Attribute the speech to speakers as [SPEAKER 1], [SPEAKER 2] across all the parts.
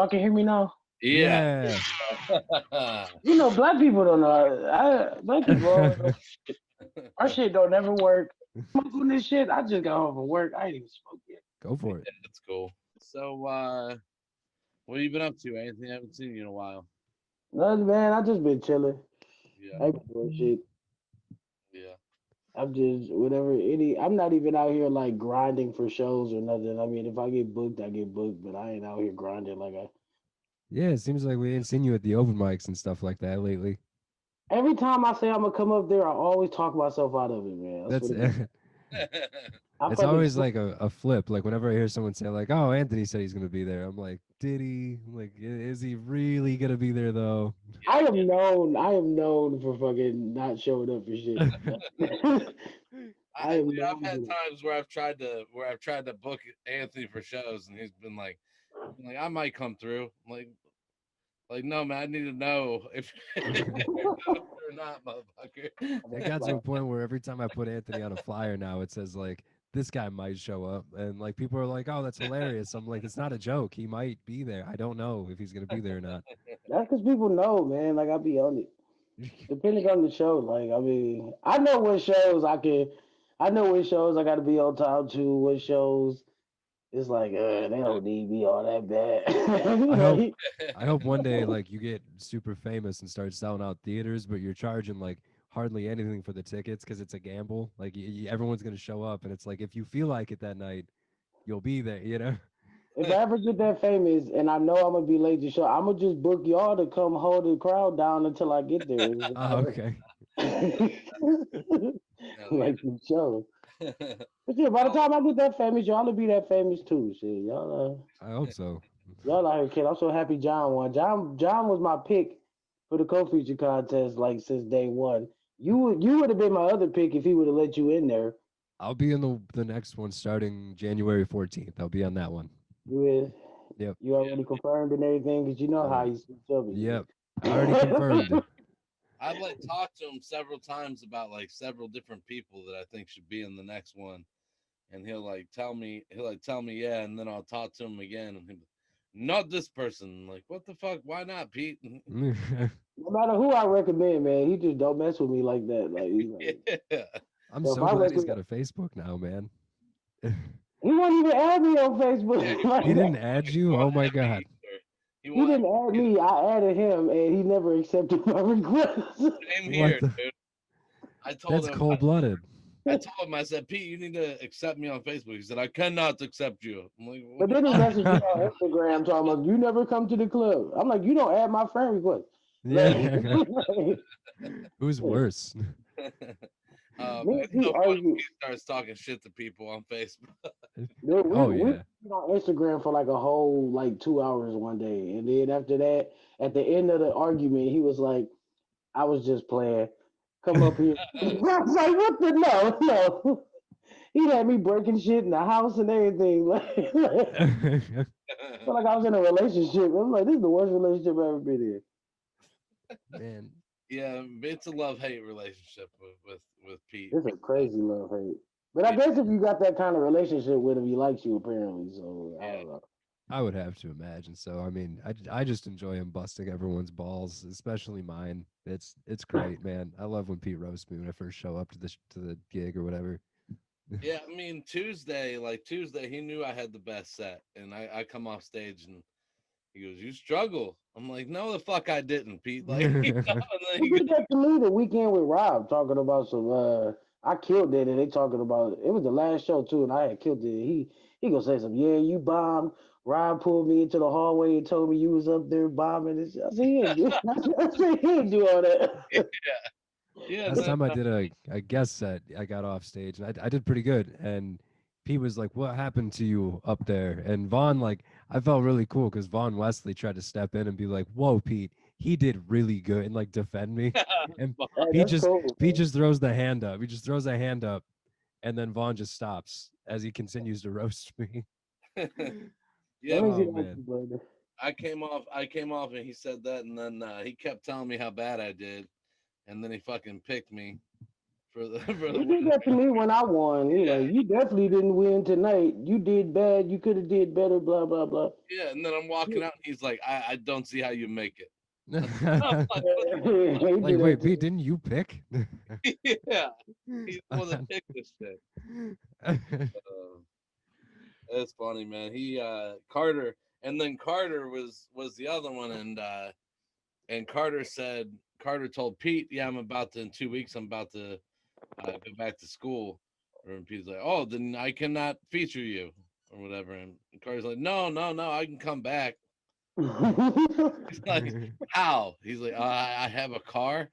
[SPEAKER 1] Y'all can hear me now?
[SPEAKER 2] Yeah.
[SPEAKER 3] Yeah.
[SPEAKER 1] Black people don't know. Black people always know shit. Our shit don't never work. Smoking this shit. I just got home from work. I ain't even smoked yet.
[SPEAKER 3] Go for it.
[SPEAKER 2] That's cool. So, what have you been up to, Anthony? I haven't seen you in a while.
[SPEAKER 1] Nothing, man. I just been chilling.
[SPEAKER 2] Yeah,
[SPEAKER 1] I ain't been doing shit.
[SPEAKER 2] yeah.
[SPEAKER 1] I'm just whatever. I'm not even out here like grinding for shows or nothing. I mean, if I get booked, I get booked. But I ain't out here grinding like I.
[SPEAKER 3] Yeah, it seems like we ain't seen you at the open mics and stuff like that lately.
[SPEAKER 1] Every time I say I'm gonna come up there, I always talk myself out of it, man. I
[SPEAKER 3] That's
[SPEAKER 1] swear to God. I
[SPEAKER 3] it's
[SPEAKER 1] fucking
[SPEAKER 3] always like a flip. Like whenever I hear someone say like, "Oh, Anthony said he's gonna be there," I'm like, "Did he? I'm like, is he really gonna be there though?"
[SPEAKER 1] I
[SPEAKER 2] Yeah.
[SPEAKER 1] am known. I am known for fucking not showing up for shit. I am
[SPEAKER 2] Dude, I've
[SPEAKER 1] known
[SPEAKER 2] had
[SPEAKER 1] for that.
[SPEAKER 2] times where I've tried to book Anthony for shows, and he's been like, I might come through. I'm like, no, man, I need to know if you're coming through or not, motherfucker.
[SPEAKER 3] It got to a point where every time I put Anthony on a flyer now, it says like this guy might show up, and like people are like, "Oh, that's hilarious." I'm like, "It's not a joke. He might be there. I don't know if he's gonna be there or not."
[SPEAKER 1] That's because people know, man. Like I be on it. Depending on the show, like I mean, I know what shows I can. I know what shows I got to be on time to. What shows it's like they don't need me all that bad.
[SPEAKER 3] I hope
[SPEAKER 1] Like,
[SPEAKER 3] I hope one day like you get super famous and start selling out theaters, but you're charging like hardly anything for the tickets because it's a gamble. Like everyone's gonna show up, and it's like if you feel like it that night, you'll be there. You know?
[SPEAKER 1] if I ever get that famous and I know I'm gonna be late to show, I'm gonna just book y'all to come hold the crowd down until I get there.
[SPEAKER 3] Oh, okay.
[SPEAKER 2] No,
[SPEAKER 1] Like the show.
[SPEAKER 2] yeah.
[SPEAKER 1] But yeah, by the
[SPEAKER 2] How,
[SPEAKER 1] time I get that famous, y'all will be that famous too. Shit,
[SPEAKER 3] I hope so.
[SPEAKER 1] y'all out here, kid. I'm so happy John won. John was my pick for the co-feature contest, like since day one. You would have been my other pick if he would have let you in there.
[SPEAKER 3] I'll be in the next one starting January 14th. I'll be on that one.
[SPEAKER 1] You would,
[SPEAKER 3] Yep.
[SPEAKER 1] you
[SPEAKER 2] yeah,
[SPEAKER 1] already confirmed and everything because you know how
[SPEAKER 3] Oh,
[SPEAKER 1] he switch up
[SPEAKER 3] yep.
[SPEAKER 1] again.
[SPEAKER 3] I already confirmed.
[SPEAKER 2] I've like talked to him several times about like several different people that I think should be in the next one, and he'll like tell me yeah, and then I'll talk to him again, and he'll be, not this person. I'm like, what the fuck? Why not, Pete?
[SPEAKER 1] No matter who I recommend, man, he just don't mess with me like that. Like he's like,
[SPEAKER 2] Yeah.
[SPEAKER 3] I'm
[SPEAKER 1] so if
[SPEAKER 3] so
[SPEAKER 1] I
[SPEAKER 3] glad he's
[SPEAKER 1] recommend,
[SPEAKER 3] got a Facebook now, man.
[SPEAKER 1] he won't even add me on
[SPEAKER 2] Yeah,
[SPEAKER 1] Facebook.
[SPEAKER 2] he
[SPEAKER 3] He
[SPEAKER 2] won't.
[SPEAKER 3] didn't
[SPEAKER 1] Like,
[SPEAKER 3] add
[SPEAKER 2] He
[SPEAKER 3] you?
[SPEAKER 2] won't
[SPEAKER 3] Oh my
[SPEAKER 2] add me
[SPEAKER 3] god.
[SPEAKER 2] either. He
[SPEAKER 1] he
[SPEAKER 2] won't add
[SPEAKER 1] didn't add
[SPEAKER 2] me
[SPEAKER 1] me. I added him, and he never accepted my request.
[SPEAKER 2] either. Same
[SPEAKER 3] What
[SPEAKER 2] here,
[SPEAKER 3] the
[SPEAKER 2] dude. I told
[SPEAKER 3] That's
[SPEAKER 2] him.
[SPEAKER 3] cold-blooded.
[SPEAKER 2] I told him. I said, Pete, you need to accept me on Facebook. He said, I cannot accept you. I'm like, what
[SPEAKER 1] But
[SPEAKER 2] do you
[SPEAKER 1] then he
[SPEAKER 2] want?
[SPEAKER 1] messaged me on Instagram talking about you never come to the club. I'm like, you don't add my friend request. Like,
[SPEAKER 3] Yeah. Who's worse?
[SPEAKER 1] me and
[SPEAKER 2] It's
[SPEAKER 1] Pete
[SPEAKER 2] so funny when
[SPEAKER 1] argue.
[SPEAKER 2] he starts talking shit to people on Facebook.
[SPEAKER 1] Dude, we
[SPEAKER 3] Oh
[SPEAKER 1] we
[SPEAKER 3] yeah.
[SPEAKER 1] argued on Instagram for like a whole like 2 hours one day, and then after that, at the end of the argument, he was like, "I was just playing. Come up here." I was like, "What the no, no." He had me breaking shit in the house and everything. Like, felt like I was in a relationship. I'm like, this is the worst relationship I've ever been in.
[SPEAKER 3] Man.
[SPEAKER 2] Yeah, it's a love hate relationship with Pete.
[SPEAKER 1] It's a crazy love hate. But I
[SPEAKER 2] Yeah,
[SPEAKER 1] guess if you got that kind of relationship with him, he likes you apparently. So I
[SPEAKER 2] yeah,
[SPEAKER 1] don't know.
[SPEAKER 3] I would have to imagine. So I mean, I just enjoy him busting everyone's balls, especially mine. It's great, man. I love when Pete roasts me when I first show up to the gig or whatever.
[SPEAKER 2] yeah. I mean, Tuesday, he knew I had the best set, and I come off stage and he goes, "You struggle." I'm like, "No, the fuck, I didn't, Pete." Like, and then
[SPEAKER 1] He
[SPEAKER 2] he goes,
[SPEAKER 1] did that to me the weekend with Rob talking about some I killed it and they talking about it was the last show too and I had killed it. He gonna say something, yeah, you bombed. Rob pulled me into the hallway and told me you was up there bombing and shit. I said he ain't do I said he ain't do all
[SPEAKER 2] yeah,
[SPEAKER 1] that.
[SPEAKER 2] yeah. And
[SPEAKER 3] Last
[SPEAKER 2] then
[SPEAKER 3] time I did a guest set, I got off stage and I did pretty good. And Pete was like, "What happened to you up there?" And Vaughn, like, I felt really cool because Vaughn Wesley tried to step in and be like, "Whoa, Pete, he did really good," and like defend me. And
[SPEAKER 1] Hey,
[SPEAKER 3] Pete
[SPEAKER 1] that's
[SPEAKER 3] just
[SPEAKER 1] cool,
[SPEAKER 3] Pete
[SPEAKER 1] man.
[SPEAKER 3] just throws the hand up. He just throws a hand up, and then Vaughn just stops as he continues to roast me.
[SPEAKER 1] That
[SPEAKER 2] yeah,
[SPEAKER 1] means he
[SPEAKER 3] Oh
[SPEAKER 1] likes
[SPEAKER 3] man.
[SPEAKER 1] you, brother.
[SPEAKER 2] I came off, and he said that, and then he kept telling me how bad I did, and then he fucking picked me for the
[SPEAKER 1] He did that to me when I won. He was
[SPEAKER 2] yeah
[SPEAKER 1] like, "You definitely didn't win tonight. You did bad. You could have did better." Blah blah blah.
[SPEAKER 2] yeah. And then I'm walking out, and he's like, I don't see how you make it. I'm
[SPEAKER 3] Like,
[SPEAKER 2] like,
[SPEAKER 1] He did that
[SPEAKER 3] wait,
[SPEAKER 1] to
[SPEAKER 3] Pete, didn't you pick?
[SPEAKER 2] yeah, he's the one that picked this shit. Uh, It's funny, man. He Carter, and then Carter was the other one, and Carter told Pete, "Yeah, I'm about to in 2 weeks. I'm about to go back to school." And Pete's like, "Oh, then I cannot feature you or whatever." And Carter's like, "No, no, no, I can come back." He's like, "How?" He's like, "I have a car."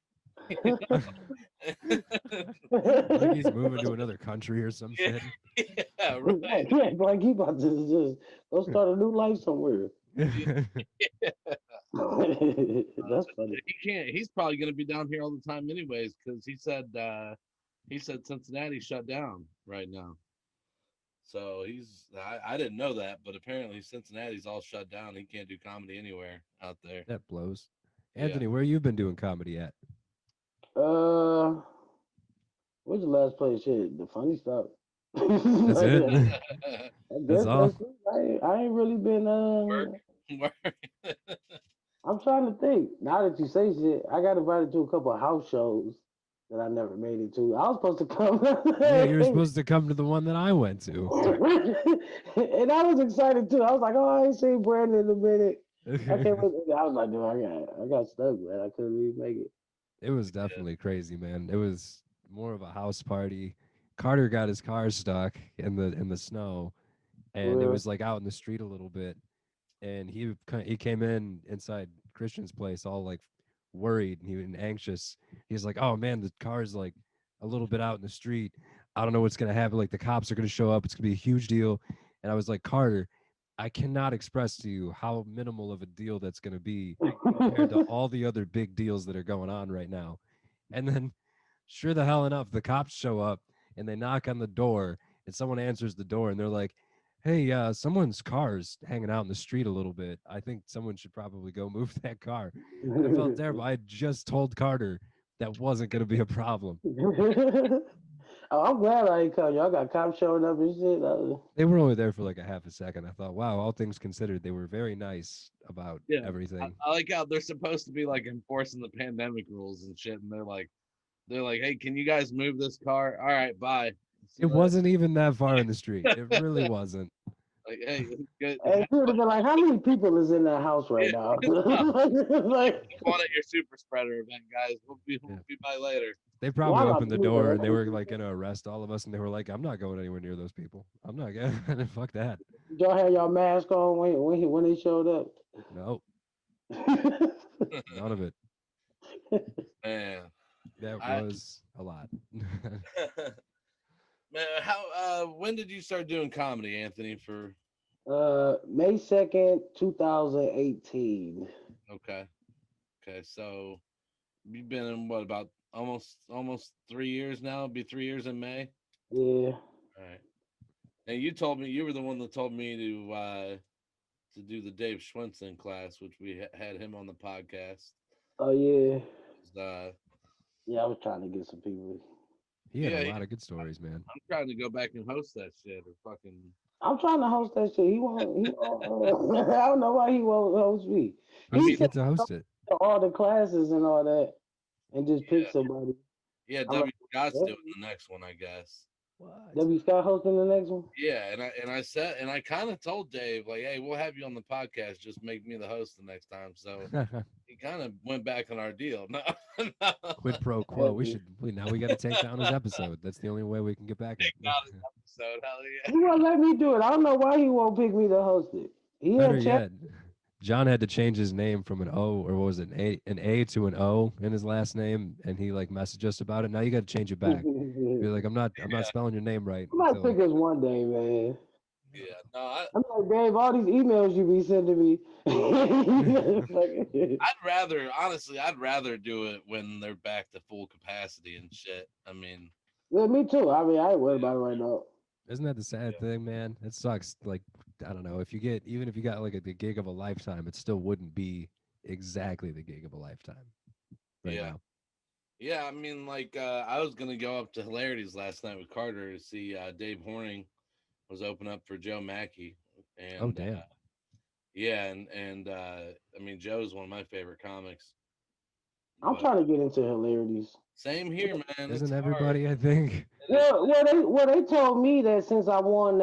[SPEAKER 3] Like he's moving to another country or some
[SPEAKER 2] Yeah,
[SPEAKER 3] shit.
[SPEAKER 2] yeah, right.
[SPEAKER 1] Like he about to just go start a new life somewhere. That's funny.
[SPEAKER 2] He can't. He's probably going to be down here all the time, anyways, because he said Cincinnati shut down right now. So I didn't know that, but apparently Cincinnati's all shut down. He can't do comedy anywhere out there.
[SPEAKER 3] That blows.
[SPEAKER 2] Yeah.
[SPEAKER 3] Anthony, where you been doing comedy at?
[SPEAKER 1] Uh, where's the last place? Shit, the funny stuff.
[SPEAKER 3] That's it.
[SPEAKER 1] I
[SPEAKER 3] That's
[SPEAKER 1] guess
[SPEAKER 3] all.
[SPEAKER 1] that's it. I ain't really been.
[SPEAKER 2] Work. Work.
[SPEAKER 1] I'm trying to think. Now that you say shit, I got invited to a couple of house shows that I never made it to. I was supposed to come,
[SPEAKER 3] Yeah, you're supposed to come to the one that I went to.
[SPEAKER 1] and I was excited too. I was like, "Oh, I ain't seen Brandon in a minute." I can't wait. I was like, "Dude, I got stuck, man. I couldn't even make it."
[SPEAKER 3] It was
[SPEAKER 2] Yeah.
[SPEAKER 3] definitely crazy, man. It was more of a house party. Carter got his car stuck in the snow, and it
[SPEAKER 1] For
[SPEAKER 3] was like out in the street a little bit. And he came in inside Christian's place all like worried and he was anxious. He's like, "Oh man, the car's like a little bit out in the street. I don't know what's gonna happen. Like the cops are gonna show up. It's gonna be a huge deal." And I was like, "Carter, I cannot express to you how minimal of a deal that's gonna be compared to
[SPEAKER 1] real.
[SPEAKER 3] all the other big deals that are going on right now." And then, sure the hell enough, the cops show up and they knock on the door, and someone answers the door, and they're like, "Hey, someone's car's hanging out in the street a little bit. I think someone should probably go move that car." And I felt terrible. I had just told Carter that wasn't going to be a problem.
[SPEAKER 1] Oh, I'm glad I ain't come. Y'all got cops showing up and shit.
[SPEAKER 3] They were only there for like a half a second. I thought, wow, all things considered, they were very nice about
[SPEAKER 2] Yeah.
[SPEAKER 3] everything.
[SPEAKER 2] I like how they're supposed to be like enforcing the pandemic rules and shit, and they're like, "Hey, can you guys move this car? All right, bye. See
[SPEAKER 3] It
[SPEAKER 2] you later."
[SPEAKER 3] wasn't even that far in the street. It really wasn't.
[SPEAKER 2] Like, hey, good.
[SPEAKER 1] And she would have been like, "How many people is in that house right
[SPEAKER 2] Yeah,
[SPEAKER 1] now?"
[SPEAKER 2] have
[SPEAKER 1] Like,
[SPEAKER 2] fun at your super spreader event, guys. We'll be
[SPEAKER 3] Yeah.
[SPEAKER 2] we'll be by later.
[SPEAKER 3] They
[SPEAKER 1] well,
[SPEAKER 3] probably
[SPEAKER 1] I'm not
[SPEAKER 3] opened the
[SPEAKER 1] doing
[SPEAKER 3] door and they were
[SPEAKER 1] that.
[SPEAKER 3] like going to arrest all of us. And they were like, "I'm not going anywhere near those people. I'm not going. Fuck that.
[SPEAKER 1] Did y'all have y'all mask on when he showed up?
[SPEAKER 3] No, none of it.
[SPEAKER 2] Man,
[SPEAKER 3] That
[SPEAKER 2] I
[SPEAKER 3] was a lot."
[SPEAKER 2] man, how when did you start doing comedy, Anthony? For
[SPEAKER 1] May 2nd, 2018.
[SPEAKER 2] okay, okay, so you've been in what about almost 3 years now? It'll be 3 years in May.
[SPEAKER 1] Yeah.
[SPEAKER 2] All right. And you told me you were the one that told me to do the Dave Schwinson class, which we had him on the podcast.
[SPEAKER 1] Oh yeah.
[SPEAKER 2] Uh,
[SPEAKER 1] Yeah, I was trying to get some people.
[SPEAKER 3] He had a
[SPEAKER 2] yeah,
[SPEAKER 3] lot of good stories, man.
[SPEAKER 2] I'm trying to go back and host that shit or fucking.
[SPEAKER 1] I'm trying to host that shit. He won't. He won't. I don't know why he won't host me.
[SPEAKER 3] Who did
[SPEAKER 1] He
[SPEAKER 3] you
[SPEAKER 1] said
[SPEAKER 3] get to host it?
[SPEAKER 1] all the classes and all that, and just pick
[SPEAKER 2] Yeah,
[SPEAKER 1] somebody.
[SPEAKER 2] yeah.
[SPEAKER 1] I'm like,
[SPEAKER 2] W Scott's
[SPEAKER 1] "Yeah,
[SPEAKER 2] doing the next one, I guess.
[SPEAKER 3] What?
[SPEAKER 1] W. Scott hosting the next one.
[SPEAKER 2] Yeah, and I kind of told Dave like, hey, we'll have you on the podcast. Just make me the host the next time. So he kind of went back on our deal. No, no.
[SPEAKER 3] Quid pro
[SPEAKER 1] Yeah,
[SPEAKER 3] quo.
[SPEAKER 1] dude.
[SPEAKER 3] Now we got to take down his episode. That's the only way we can get back at.
[SPEAKER 2] Take out his episode. Hell
[SPEAKER 1] He won't let me do it. I don't know why he won't pick me to host it. He
[SPEAKER 3] Better
[SPEAKER 1] had chat.
[SPEAKER 3] yet, John had to change his name from an O or what was it, an A to an O in his last name, and he like messaged us about it. Now you got to change it back. Be like, I'm not
[SPEAKER 2] yeah,
[SPEAKER 3] spelling your name right
[SPEAKER 1] He might
[SPEAKER 3] until
[SPEAKER 1] pick us one day, man.
[SPEAKER 2] yeah. No, I,
[SPEAKER 1] I'm like, Dave, all these emails you be sending me.
[SPEAKER 2] I'd rather do it when they're back to full capacity and shit. I mean,
[SPEAKER 1] Yeah, me too. I mean, I ain't worried about it right now.
[SPEAKER 3] isn't that the sad
[SPEAKER 2] yeah,
[SPEAKER 3] thing, man? It sucks. Like, I don't know. If you get even if you got like the gig of a lifetime, it still wouldn't be exactly the gig of a lifetime right
[SPEAKER 2] yeah.
[SPEAKER 3] now.
[SPEAKER 2] Yeah, I mean, like I was gonna go up to Hilarities last night with Carter to see Dave Horning was open up for Joe Mackey,
[SPEAKER 3] Oh
[SPEAKER 2] and
[SPEAKER 3] damn!
[SPEAKER 2] yeah, and I mean Joe's one of my favorite comics,
[SPEAKER 1] I'm
[SPEAKER 2] but
[SPEAKER 1] trying to get into hilarities.
[SPEAKER 2] same here, man. It's
[SPEAKER 3] Isn't
[SPEAKER 2] hard.
[SPEAKER 3] everybody? I think.
[SPEAKER 2] It is.
[SPEAKER 1] Well, they told me that since I won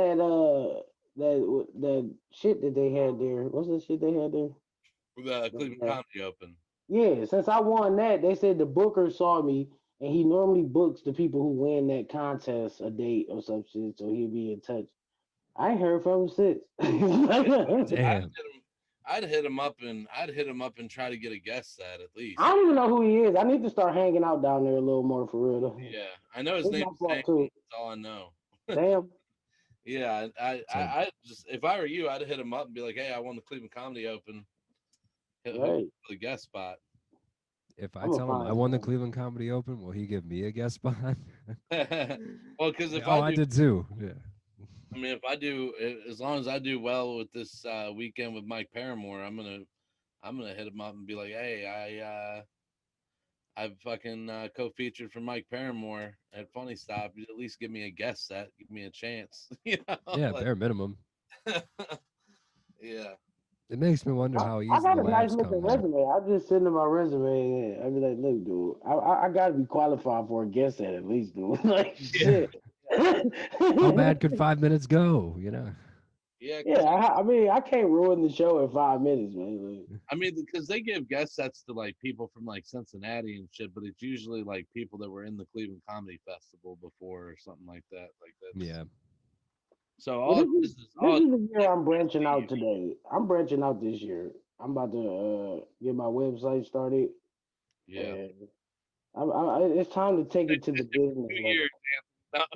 [SPEAKER 1] that shit that they had there. What's the shit they had there?
[SPEAKER 2] The Cleveland
[SPEAKER 1] Uh,
[SPEAKER 2] Comedy Open.
[SPEAKER 1] yeah, since I won that, they said the booker saw me, and he normally books the people who win that contest a date or some shit, so he'll be in touch. I ain't heard from him since.
[SPEAKER 2] Yeah,
[SPEAKER 1] I
[SPEAKER 3] Damn.
[SPEAKER 2] I'd hit him up and try to get a guest set at least.
[SPEAKER 1] don't even know who he is. I need to start hanging out down there a little more for real. Though.
[SPEAKER 2] Yeah, I know his
[SPEAKER 1] It's
[SPEAKER 2] name
[SPEAKER 1] my
[SPEAKER 2] is Sam.
[SPEAKER 1] fault too.
[SPEAKER 2] That's all I know.
[SPEAKER 1] Damn.
[SPEAKER 2] Yeah,
[SPEAKER 3] So
[SPEAKER 2] I just if I were you, I'd hit him up and be like, "Hey, I won the Cleveland Comedy Open. Hook me
[SPEAKER 1] Right.
[SPEAKER 2] for the guest spot."
[SPEAKER 3] if I
[SPEAKER 1] I'm gonna
[SPEAKER 3] tell him I
[SPEAKER 1] find
[SPEAKER 3] won the
[SPEAKER 1] some.
[SPEAKER 3] Cleveland Comedy Open, will he give me a guest spot?
[SPEAKER 2] Well, because
[SPEAKER 3] Like,
[SPEAKER 2] if
[SPEAKER 3] oh,
[SPEAKER 2] I
[SPEAKER 3] I
[SPEAKER 2] do,
[SPEAKER 3] did too. Yeah.
[SPEAKER 2] I mean, if I do, as long as I do well with this weekend with Mike Paramore, I'm gonna hit him up and be like, "Hey, I've fucking co-featured for Mike Paramore at Funny Stop. You at least give me a guest set, give me a chance, you know?"
[SPEAKER 3] Yeah,
[SPEAKER 2] Like,
[SPEAKER 3] bare minimum.
[SPEAKER 2] yeah,
[SPEAKER 3] It makes me wonder how
[SPEAKER 1] I
[SPEAKER 3] easy
[SPEAKER 1] got
[SPEAKER 3] the
[SPEAKER 1] a nice
[SPEAKER 3] laughs
[SPEAKER 1] looking
[SPEAKER 3] come though.
[SPEAKER 1] resume. I just send him my resume and I be like, look, dude, I gotta be qualified for a guest at least, dude. Like
[SPEAKER 2] yeah,
[SPEAKER 1] shit.
[SPEAKER 3] How bad could 5 minutes go? You know.
[SPEAKER 2] yeah.
[SPEAKER 1] Yeah,
[SPEAKER 2] Because
[SPEAKER 1] I mean, I can't ruin the show in 5 minutes, man.
[SPEAKER 2] I mean, because they give guest sets to like people from like Cincinnati and shit, but it's usually like people that were in the Cleveland Comedy Festival before or something like that. Like that's
[SPEAKER 3] Yeah.
[SPEAKER 2] so
[SPEAKER 1] Well,
[SPEAKER 2] all it is
[SPEAKER 1] this
[SPEAKER 2] all it
[SPEAKER 1] is
[SPEAKER 2] is
[SPEAKER 1] the year
[SPEAKER 2] like
[SPEAKER 1] I'm branching
[SPEAKER 2] see
[SPEAKER 1] out today. I'm branching out this year. I'm about to get my website started,
[SPEAKER 2] you. Yeah.
[SPEAKER 1] and it's time to take it to the business
[SPEAKER 2] 2 years,
[SPEAKER 1] level.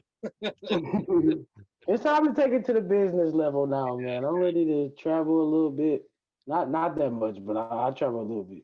[SPEAKER 2] Anthony.
[SPEAKER 1] It's time to take it to the business level now, man. I'm ready to travel a little bit. Not that much, but I travel a little bit.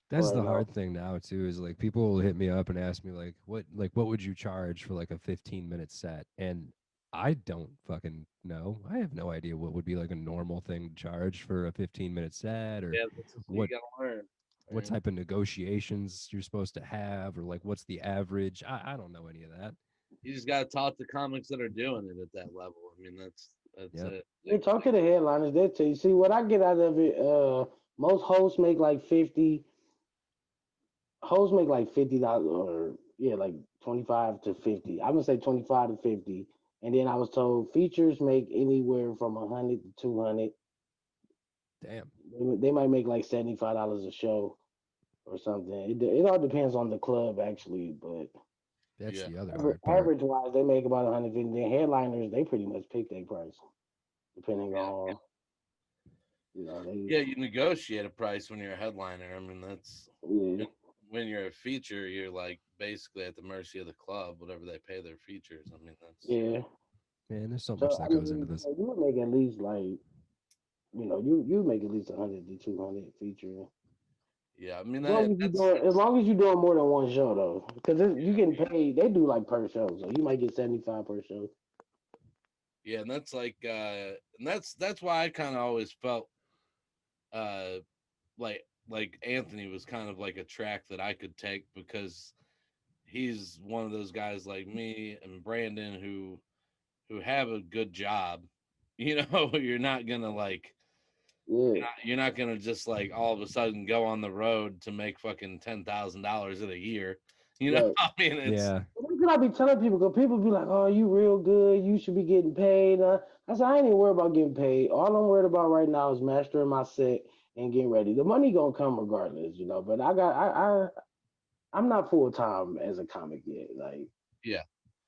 [SPEAKER 3] That's
[SPEAKER 1] But
[SPEAKER 3] the hard thing now too, is like people will hit me up and ask me like what would you charge for like a 15-minute set? And I don't fucking know. I have no idea what would be like a normal thing to charge for a 15-minute set, or
[SPEAKER 2] Yeah, this is what you
[SPEAKER 3] what
[SPEAKER 2] gotta learn.
[SPEAKER 3] what
[SPEAKER 2] Right?
[SPEAKER 3] type of negotiations you're supposed to have, or like what's the average. I don't know any of that.
[SPEAKER 2] You just gotta talk to comics that are doing it at that level. I mean, that's
[SPEAKER 3] Yep.
[SPEAKER 2] it.
[SPEAKER 1] you talk to the headliners. They tell you. See what I get out of it. Most hosts make like 50. Hosts make like $50 or yeah, like 25 to 50. I'm gonna say 25 to 50. And then I was told features make anywhere from 100 to 200.
[SPEAKER 3] Damn.
[SPEAKER 1] They might make like $75 a show or something. It all depends on the club actually, but
[SPEAKER 3] That's
[SPEAKER 2] Yeah.
[SPEAKER 3] the other hard part.
[SPEAKER 1] average wise, they make about 150. Then headliners, they pretty much pick their price depending
[SPEAKER 2] Yeah.
[SPEAKER 1] on they
[SPEAKER 2] Yeah, you negotiate a price when you're a headliner. I mean, that's
[SPEAKER 1] yeah
[SPEAKER 2] when you're a feature, you're like basically at the mercy of the club, whatever they pay their features. I mean, that's
[SPEAKER 1] yeah.
[SPEAKER 3] Man, there's so much
[SPEAKER 1] So
[SPEAKER 3] that
[SPEAKER 1] I
[SPEAKER 3] goes into
[SPEAKER 1] mean,
[SPEAKER 3] this.
[SPEAKER 1] you would make at least like you make at least 100 to 200 featuring.
[SPEAKER 2] yeah. I mean,
[SPEAKER 1] As long as you
[SPEAKER 2] that's
[SPEAKER 1] doing as long as you doing more than one show though, because you getting paid. They do like per show, so you might get 75 per show.
[SPEAKER 2] yeah, and that's like and that's why I kind of always felt uh like Anthony was kind of like a track that I could take because he's one of those guys like me and Brandon who have a good job. You know, you're not gonna like
[SPEAKER 1] Yeah,
[SPEAKER 2] you're not gonna just like all of a sudden go on the road to make fucking $10,000 in a year. You know,
[SPEAKER 1] right.
[SPEAKER 2] I mean, it's
[SPEAKER 3] Yeah.
[SPEAKER 1] That's what I be telling people. Cause people be like, "Oh, you real good. You should be getting paid." I said, "I ain't even worried about getting paid. All I'm worried about right now is mastering my set and getting ready. The money gonna come regardless. But I'm not full time as a comic yet. Like,
[SPEAKER 2] yeah.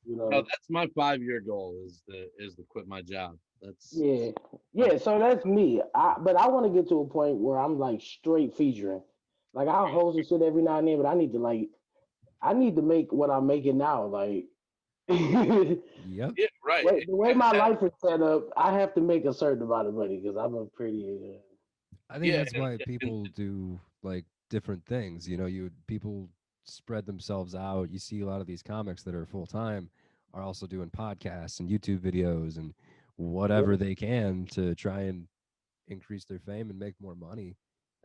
[SPEAKER 1] you
[SPEAKER 2] No,
[SPEAKER 1] know,
[SPEAKER 2] that's my 5 year goal is to quit my job. That's
[SPEAKER 1] yeah,
[SPEAKER 2] my
[SPEAKER 1] yeah. So that's me. But I want to get to a point where I'm like straight featuring. Like I'll host and shit every now and then, but I need to make what I'm making now. Like.
[SPEAKER 3] Yep.
[SPEAKER 2] yeah, right.
[SPEAKER 1] The way my life is set up, I have to make a certain amount of money because I'm a pretty.
[SPEAKER 3] I think
[SPEAKER 2] Yeah,
[SPEAKER 3] that's why
[SPEAKER 2] and
[SPEAKER 3] people do like different things. You know, you people spread themselves out. You see a lot of these comics that are full time are also doing podcasts and YouTube videos and whatever
[SPEAKER 1] Yeah.
[SPEAKER 3] they can to try and increase their fame and make more money.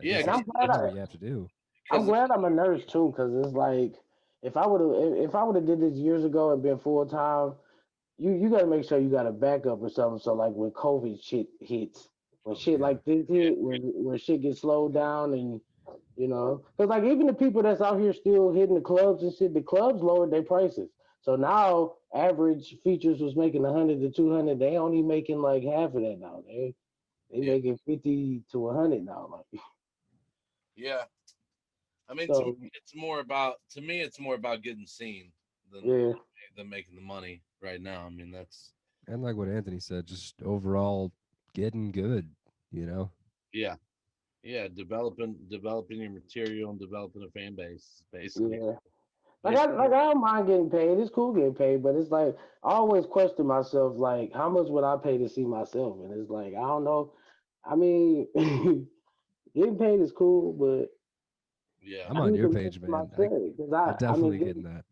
[SPEAKER 3] I
[SPEAKER 2] yeah,
[SPEAKER 3] guess
[SPEAKER 1] And
[SPEAKER 3] that's
[SPEAKER 1] I'm
[SPEAKER 3] kind
[SPEAKER 1] glad
[SPEAKER 3] of what you have to do.
[SPEAKER 1] I'm
[SPEAKER 2] because
[SPEAKER 1] glad I'm a nurse too because it's like if I would have did this years ago and been full time, you got to make sure you got a backup or something. So like when COVID shit hits, when
[SPEAKER 3] Oh
[SPEAKER 1] shit
[SPEAKER 3] yeah.
[SPEAKER 1] like this hit, when shit gets slowed down and because like even the people that's out here still hitting the clubs and shit, the clubs lowered their prices. So now average features was making 100 to 200. They only making like half of that now. They
[SPEAKER 2] Yeah,
[SPEAKER 1] making 50 to 100 now. Like
[SPEAKER 2] yeah. I mean,
[SPEAKER 1] so,
[SPEAKER 2] to me, it's more about getting seen than
[SPEAKER 1] yeah,
[SPEAKER 2] making the money right now. I mean, that's
[SPEAKER 3] And like what Anthony said, just overall getting good, you know?
[SPEAKER 2] yeah, yeah. Developing your material and developing a fan base,
[SPEAKER 1] yeah.
[SPEAKER 2] basically.
[SPEAKER 1] Like I don't mind getting paid. It's cool getting paid, but it's like I always question myself, like how much would I pay to see myself? And it's like I don't know. I mean, getting paid is cool, but
[SPEAKER 2] Yeah,
[SPEAKER 3] I'm
[SPEAKER 1] I
[SPEAKER 3] on
[SPEAKER 1] need
[SPEAKER 3] your
[SPEAKER 1] to look
[SPEAKER 3] page,
[SPEAKER 1] at
[SPEAKER 3] man.
[SPEAKER 1] myself because
[SPEAKER 3] I
[SPEAKER 1] I mean,
[SPEAKER 3] definitely getting that.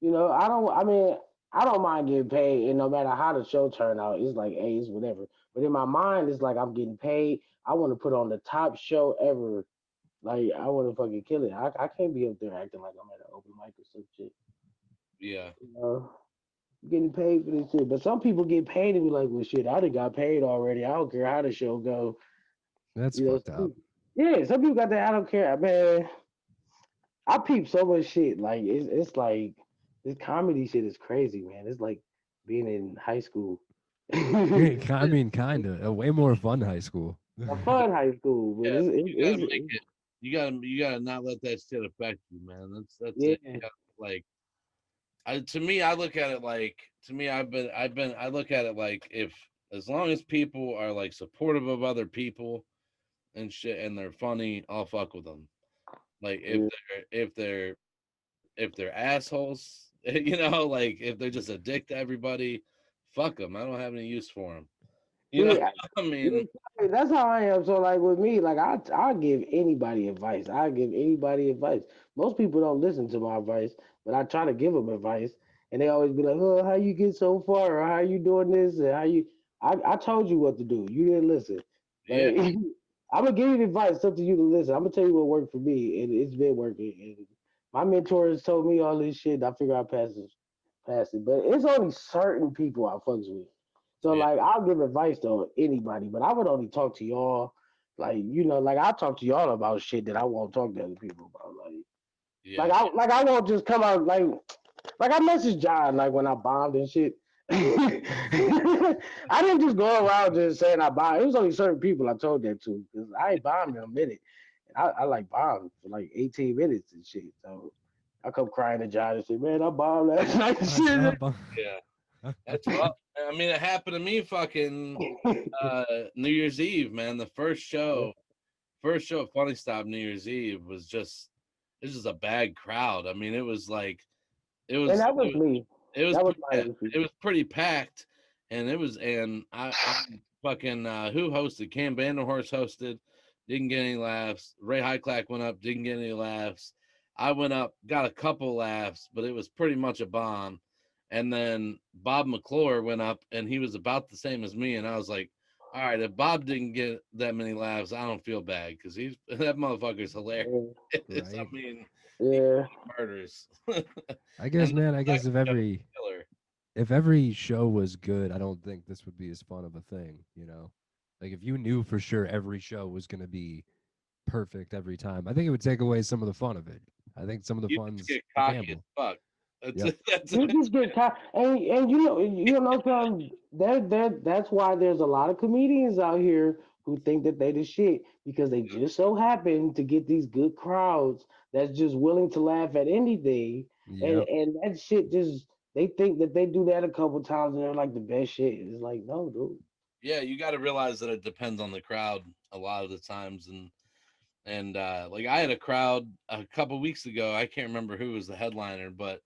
[SPEAKER 1] I don't. I mean, I don't mind getting paid, and no matter how the show turn out, it's like, hey, it's whatever. But in my mind, it's like I'm getting paid. I want to put on the top show ever. Like I want to fucking kill it. I can't be up there acting like I'm at an open mic or some shit.
[SPEAKER 2] yeah,
[SPEAKER 1] You know, getting paid for this shit. But some people get paid and be like, well, shit, I done got paid already. I don't care how the show go.
[SPEAKER 3] That's
[SPEAKER 1] You know,
[SPEAKER 3] fucked up.
[SPEAKER 1] yeah, some people got that. I don't care, man. I peep so much shit. Like it's like this comedy shit is crazy, man. It's like being in high school.
[SPEAKER 3] I mean, kind of. A way more fun high school.
[SPEAKER 1] A fun high school, but
[SPEAKER 2] yeah. You gotta make
[SPEAKER 1] it's
[SPEAKER 2] it. You gotta not let that shit affect you, man. That's it. You
[SPEAKER 1] yeah,
[SPEAKER 2] gotta, like, to me, I look at it like to me, I look at it like if as long as people are like supportive of other people and shit, and they're funny, I'll fuck with them. Like
[SPEAKER 1] yeah.
[SPEAKER 2] if they're assholes, like if they're just a dick to everybody, fuck them. I don't have any use for them. You know,
[SPEAKER 1] See,
[SPEAKER 2] I
[SPEAKER 1] yeah,
[SPEAKER 2] mean,
[SPEAKER 1] that's how I am. So like with me, like I give anybody advice. I give anybody advice. Most people don't listen to my advice, but I try to give them advice, and they always be like, "Oh, how you get so far? Or how you doing this? And how you?" I told you what to do. You didn't listen.
[SPEAKER 2] yeah,
[SPEAKER 1] Like I'm gonna give you advice. It's up to you to listen. I'm gonna tell you what worked for me, and it's been working. And my mentors told me all this shit. I figure I pass it. But it's only certain people I fucks with. So
[SPEAKER 2] yeah,
[SPEAKER 1] like I'll give advice to anybody, but I would only talk to y'all. Like like I talk to y'all about shit that I won't talk to other people about.
[SPEAKER 2] yeah,
[SPEAKER 1] Like I won't just come out like I messaged John like when I bombed and shit. I didn't just go around just saying I bombed. It was only certain people I told that to because I ain't bombed in a minute. And I like bombed for like 18 minutes and shit. So I come crying to John and say, "Man, I bombed last night." And shit.
[SPEAKER 2] yeah. That's rough. I mean, it happened to me fucking New Year's Eve, man. The first show at Funny Stop New Year's Eve was just a bad crowd. I mean, it was like it
[SPEAKER 1] And
[SPEAKER 2] was
[SPEAKER 1] that was me.
[SPEAKER 2] it was
[SPEAKER 1] That was
[SPEAKER 2] pretty,
[SPEAKER 1] my issue.
[SPEAKER 2] it was pretty packed, and I fucking who hosted? Cam Vanderhorst hosted, didn't get any laughs. Ray Highclack went up, didn't get any laughs. I went up, got a couple laughs, but it was pretty much a bomb. And then Bob McClure went up, and he was about the same as me, and I was like, all right, if Bob didn't get that many laughs, I don't feel bad because he's that motherfucker's hilarious.
[SPEAKER 1] Yeah.
[SPEAKER 2] I
[SPEAKER 3] Right.
[SPEAKER 2] mean, he
[SPEAKER 1] Yeah.
[SPEAKER 2] murders.
[SPEAKER 3] I
[SPEAKER 2] And
[SPEAKER 3] guess,
[SPEAKER 2] then
[SPEAKER 3] man. I
[SPEAKER 2] the
[SPEAKER 3] guess
[SPEAKER 2] second show was killer.
[SPEAKER 3] if every show was good, I don't think this would be as fun of a thing. You know, like if you knew for sure every show was gonna be perfect every time, I think it would take away some of the fun of it. I think some of the
[SPEAKER 2] You just
[SPEAKER 3] fun's
[SPEAKER 2] get
[SPEAKER 3] a
[SPEAKER 2] cocky as
[SPEAKER 3] gamble.
[SPEAKER 2] fuck. That's
[SPEAKER 3] Yep.
[SPEAKER 2] it. That's
[SPEAKER 1] You
[SPEAKER 2] it.
[SPEAKER 1] just get caught, and you know something. That's why there's a lot of comedians out here who think that they the shit because they just so happen to get these good crowds that's just willing to laugh at anything,
[SPEAKER 3] Yep.
[SPEAKER 1] and that shit just they think that they do that a couple times and they're like the best shit. It's like no, dude.
[SPEAKER 2] Yeah, you got to realize that it depends on the crowd a lot of the times, and like I had a crowd a couple weeks ago. I can't remember who was the headliner, but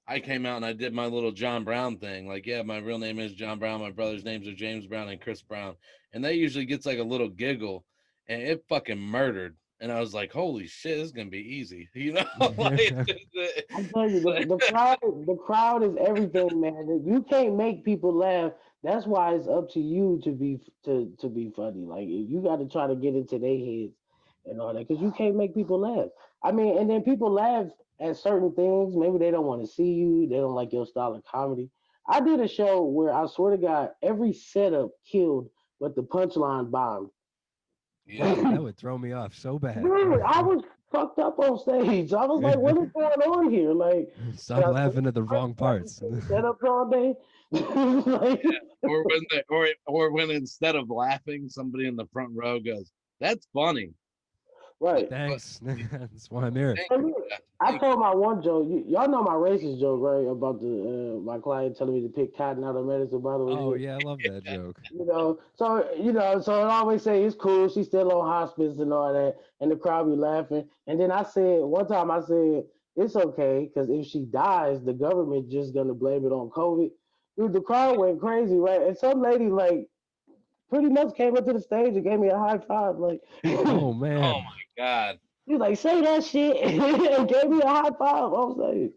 [SPEAKER 2] I came out and I did my little John Brown thing. Like, yeah, my real name is John Brown. My brother's names are James Brown and Chris Brown. And that usually gets like a little giggle, and it fucking murdered. And I was like, holy shit, this is gonna be easy. Like,
[SPEAKER 1] I'm telling you,
[SPEAKER 2] like,
[SPEAKER 1] the crowd is everything, man. You can't make people laugh. That's why it's up to you to be funny. Like you got to try to get into their heads. and all that because you can't make people laugh. I mean, and then people laugh at certain things. Maybe they don't want to see you. They don't like your style of comedy. I did a show where I swear to God, every setup killed, but the punchline bombed.
[SPEAKER 2] Yeah.
[SPEAKER 3] Yeah, that would throw me off so bad.
[SPEAKER 1] Really, I was fucked up on stage. I was like, "What is going on here?" Like, and
[SPEAKER 3] Stop
[SPEAKER 1] I
[SPEAKER 3] laughing at the wrong parts.
[SPEAKER 1] setups all day. Like,
[SPEAKER 2] Or when or when instead of laughing, somebody in the front row goes, "That's funny." Like,
[SPEAKER 1] right.
[SPEAKER 2] what?
[SPEAKER 3] Thanks. That's why I'm here.
[SPEAKER 2] Thank
[SPEAKER 1] And
[SPEAKER 2] you.
[SPEAKER 1] look,
[SPEAKER 2] Yeah,
[SPEAKER 1] I
[SPEAKER 2] thank
[SPEAKER 1] told my one joke. Y'all know my racist joke, right? About the my client telling me to pick cotton out of medicine bottle and
[SPEAKER 3] Oh
[SPEAKER 1] shit.
[SPEAKER 3] yeah, I love that joke.
[SPEAKER 1] So I always say it's cool. She's still on hospice and all that, and the crowd be laughing. And then I said one time, I said it's okay because if she dies, the government just gonna blame it on COVID. Dude, the crowd went crazy, right? And some lady like pretty much came up to the stage and gave me a high five, like
[SPEAKER 3] Oh
[SPEAKER 2] Oh
[SPEAKER 3] man.
[SPEAKER 2] my god.
[SPEAKER 1] she was like, "Say that shit," and gave me a high five. I was like.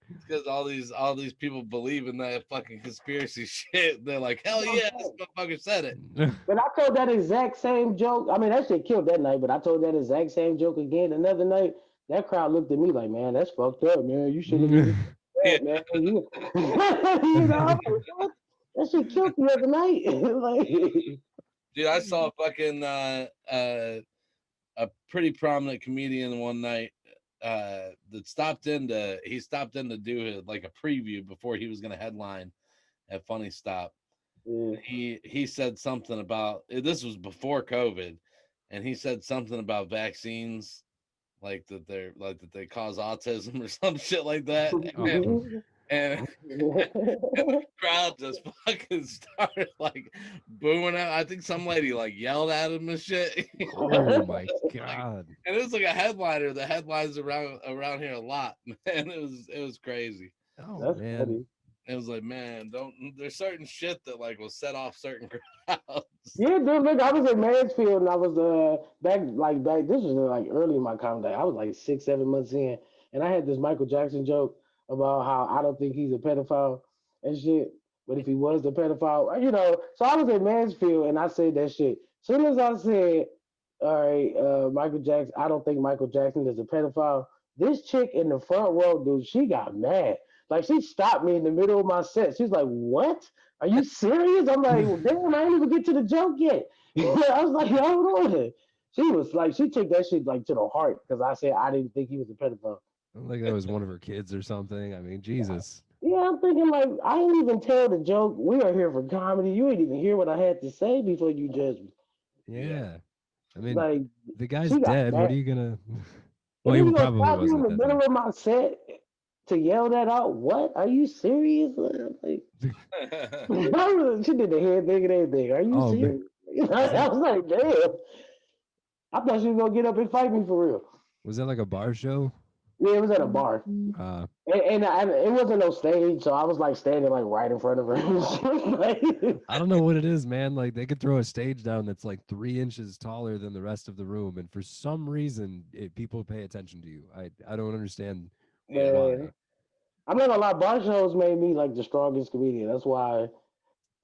[SPEAKER 2] It's because all these people believe in that fucking conspiracy shit. They're like, hell yeah, this motherfucker said it.
[SPEAKER 1] But I told that exact same joke. I mean, that shit killed that night, but I told that exact same joke again another night. That crowd looked at me like, man, that's fucked up, man. You shouldn't have even
[SPEAKER 2] Yeah.
[SPEAKER 1] said that, man. You know, I'm like, what? That shit killed the other night. Like,
[SPEAKER 2] Dude, I saw a pretty prominent comedian one night that stopped in to do like a preview before he was gonna headline at Funny Stop.
[SPEAKER 1] yeah.
[SPEAKER 2] He said something about this was before COVID, and he said something about vaccines, like that they cause autism or some shit like that,
[SPEAKER 3] Oh,
[SPEAKER 2] and and the crowd just fucking started like booing out. I think some lady like yelled at him and shit.
[SPEAKER 3] oh my
[SPEAKER 2] Like,
[SPEAKER 3] god.
[SPEAKER 2] and it was like a headliner. The headlines around here a lot, man. It was crazy.
[SPEAKER 3] Oh
[SPEAKER 1] That's
[SPEAKER 3] man.
[SPEAKER 1] funny.
[SPEAKER 2] It was like, man, don't. There's certain shit that like will set off certain crowds.
[SPEAKER 1] Yeah, dude, look, I was in Mansfield and I was back this was like early in my comedy. I was like 6, 7 months in, and I had this Michael Jackson joke about how I don't think he's a pedophile and shit. But if he was the pedophile, so I was in Mansfield and I said that shit. Soon as I said, all right, Michael Jackson, I don't think Michael Jackson is a pedophile. This chick in the front row, dude, she got mad. Like she stopped me in the middle of my set. She's like, "What? Are you serious?" I'm like, well, "Damn, I didn't even get to the joke yet." I was like, "Hold on." She was like, she took that shit like to the heart because I said I didn't think he was a pedophile.
[SPEAKER 3] Like that was one of her kids or something. I mean, Jesus.
[SPEAKER 1] Yeah, I'm thinking like I didn't even tell the joke. We are here for comedy. You ain't even hear what I had to say before you judge me.
[SPEAKER 2] Yeah,
[SPEAKER 3] Yeah. I mean,
[SPEAKER 1] Like
[SPEAKER 3] the guy's
[SPEAKER 1] she got
[SPEAKER 3] dead. What
[SPEAKER 1] mad,
[SPEAKER 3] are you gonna
[SPEAKER 1] and
[SPEAKER 3] well, he
[SPEAKER 1] then you gonna
[SPEAKER 3] probably
[SPEAKER 1] stop me in
[SPEAKER 3] wasn't
[SPEAKER 1] the
[SPEAKER 3] at that
[SPEAKER 1] middle
[SPEAKER 3] time.
[SPEAKER 1] of my set to yell that out. What? Are you serious? Like, she did the head thing and everything. Are you
[SPEAKER 3] Oh man.
[SPEAKER 1] serious?
[SPEAKER 3] Was
[SPEAKER 1] I
[SPEAKER 3] that
[SPEAKER 1] was like, damn. I thought she was gonna get up and fight me for real.
[SPEAKER 3] was that like a bar show?
[SPEAKER 1] Yeah, it was at a bar,
[SPEAKER 3] Uh
[SPEAKER 1] and it wasn't no stage, so I was like standing like right in front of her. Like,
[SPEAKER 3] I don't know what it is, man. Like they could throw a stage down that's like 3 inches taller than the rest of the room, and for some reason, people pay attention to you. I don't understand
[SPEAKER 2] yeah.
[SPEAKER 1] man,
[SPEAKER 3] why.
[SPEAKER 1] I'm not gonna lie. Bar shows made me like the strongest comedian. That's why.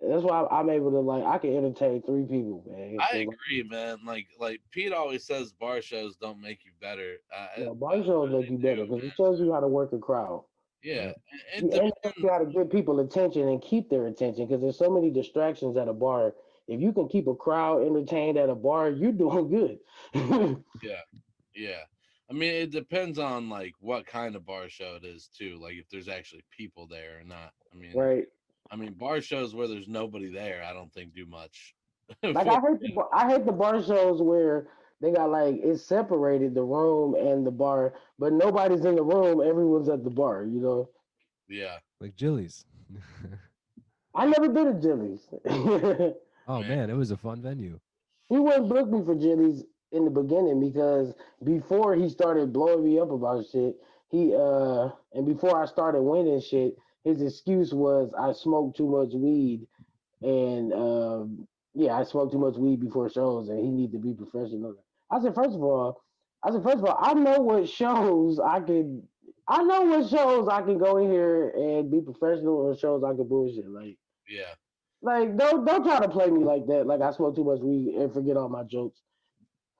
[SPEAKER 1] That's why I'm able to like I can entertain three people, man.
[SPEAKER 2] I
[SPEAKER 1] 'Cause,
[SPEAKER 2] agree, man. Like Pete always says, bar shows don't make you better.
[SPEAKER 1] bar shows make you
[SPEAKER 2] They do,
[SPEAKER 1] better because it shows you how to work a crowd.
[SPEAKER 2] yeah.
[SPEAKER 3] Yep.
[SPEAKER 2] It
[SPEAKER 1] And it shows you
[SPEAKER 2] depends.
[SPEAKER 1] how to get people attention and keep their attention because there's so many distractions at a bar. If you can keep a crowd entertained at a bar, you're doing good.
[SPEAKER 2] Yeah, yeah. I mean, it depends on like what kind of bar show it is too. Like if there's actually people there or not.
[SPEAKER 1] Right.
[SPEAKER 2] I mean, bar shows where there's nobody there, I don't think do much
[SPEAKER 1] Like
[SPEAKER 2] for.
[SPEAKER 1] I hate the bar shows where they got like it's separated the room and the bar, but nobody's in the room. Everyone's at the bar.
[SPEAKER 2] Yeah,
[SPEAKER 3] Like Jilly's.
[SPEAKER 1] I never been to Jimmy's.
[SPEAKER 3] Oh
[SPEAKER 2] man.
[SPEAKER 3] man, it was a fun venue.
[SPEAKER 1] He wouldn't book me for Jimmy's in the beginning because before he started blowing me up about shit, and before I started winning shit, his excuse was I smoked too much weed and yeah, I smoked too much weed before shows and he need to be professional. I said, first of all, I know what shows I can go in here and be professional or shows I can bullshit.
[SPEAKER 2] Yeah,
[SPEAKER 1] Like don't try to play me like that. Like I smoke too much weed and forget all my jokes.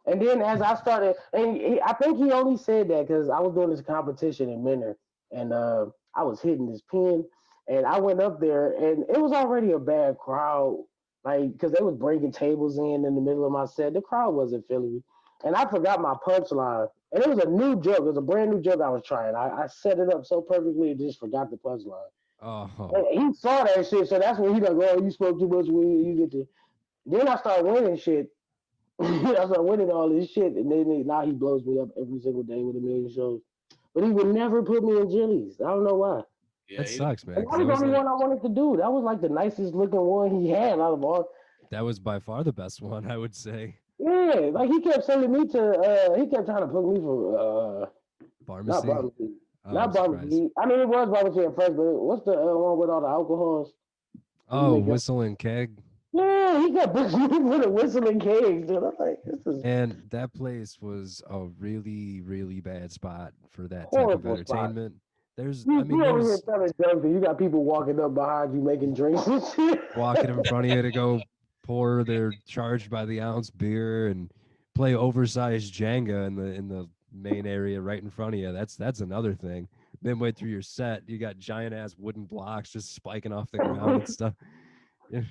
[SPEAKER 1] And then as I started, and I think he only said that because I was doing this competition in Menor, and I was hitting this pin, and I went up there, and it was already a bad crowd, like because they was bringing tables in the middle of my set. The crowd wasn't feeling me, and I forgot my punchline, and it was a new joke. It was a brand new joke I was trying. I set it up so perfectly, and just forgot the punchline.
[SPEAKER 3] Oh,
[SPEAKER 1] And he saw that shit, so that's when he like, "Oh, you spoke too much weed. You get to." Then I started winning shit. I started winning all this shit, and then now he blows me up every single day with a million shows. But he would never put me in Jillies. I don't know why.
[SPEAKER 2] Yeah,
[SPEAKER 3] that
[SPEAKER 2] he don't.
[SPEAKER 3] sucks, man.
[SPEAKER 1] And
[SPEAKER 3] Because
[SPEAKER 1] that was the only one I wanted to do. That was like the nicest looking one he had out of all.
[SPEAKER 3] that was by far the best one, I would say.
[SPEAKER 1] Yeah, like he kept sending me to. He kept trying to put me for. Not
[SPEAKER 3] Pharmacy.
[SPEAKER 1] barbecue.
[SPEAKER 3] Oh, I'm
[SPEAKER 1] Not
[SPEAKER 3] surprised.
[SPEAKER 1] barbecue. I mean, it was barbecue at first, but what's the one with all the alcohols? You
[SPEAKER 3] Oh,
[SPEAKER 1] make up.
[SPEAKER 3] whistle and keg.
[SPEAKER 1] Yeah, he kept pushing me for the whistling cage, dude. I'm like, this is
[SPEAKER 3] And that place was a really, really bad spot for that type of
[SPEAKER 1] horrible spot.
[SPEAKER 3] entertainment. There's, I mean,
[SPEAKER 1] You over here
[SPEAKER 3] there's
[SPEAKER 1] telling jokes, and you got people walking up behind you making drinks and shit.
[SPEAKER 3] walking in front of you to go pour their charged by the ounce beer and play oversized Jenga in the main area right in front of you. That's another thing. Midway through your set, you got giant ass wooden blocks just spiking off the ground and stuff. Yeah.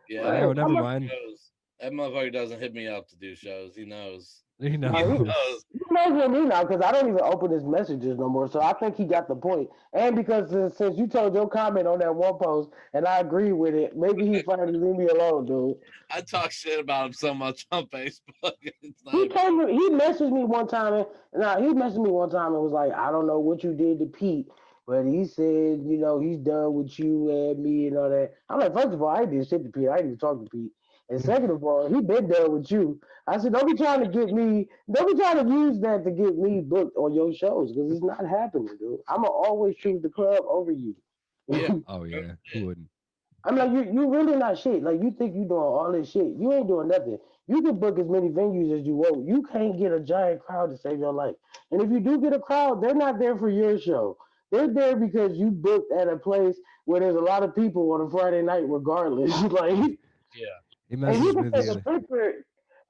[SPEAKER 2] Yeah,
[SPEAKER 3] Like,
[SPEAKER 2] that
[SPEAKER 3] oh,
[SPEAKER 1] Man,
[SPEAKER 3] never
[SPEAKER 1] I'm
[SPEAKER 3] mind.
[SPEAKER 2] shows. That motherfucker doesn't hit me up to do shows. He knows.
[SPEAKER 3] You
[SPEAKER 2] He
[SPEAKER 1] no,
[SPEAKER 3] know.
[SPEAKER 2] knows.
[SPEAKER 1] he knows with me now because I don't even open his messages no more. So I think he got the point. And because since you told your comment on that one post and I agree with it, maybe he finally leave me alone, dude.
[SPEAKER 2] I talk shit about him so much on Facebook. It's not
[SPEAKER 1] He
[SPEAKER 2] even.
[SPEAKER 1] came. He messaged me one time, and now he messaged me one time and was like, "I don't know what you did to Pete, but he said, he's done with you and me and all that." I'm like, first of all, I ain't did shit to Pete. I ain't even talk to Pete. And second of all, he been done with you. I said, don't be trying to get me. Don't be trying to use that to get me booked on your shows because it's not happening, dude. I'ma always choose the club over you.
[SPEAKER 2] Yeah.
[SPEAKER 3] Oh yeah, who wouldn't?
[SPEAKER 1] I'm like, you really not shit. Like, you think you doing all this shit. You ain't doing nothing. You can book as many venues as you want. You can't get a giant crowd to save your life. And if you do get a crowd, they're not there for your show. They're there because you booked at a place where there's a lot of people on a Friday night, regardless. Like,
[SPEAKER 2] Yeah.
[SPEAKER 3] He
[SPEAKER 1] and you
[SPEAKER 3] messes
[SPEAKER 1] can
[SPEAKER 3] with
[SPEAKER 1] take a
[SPEAKER 3] you.
[SPEAKER 1] picture.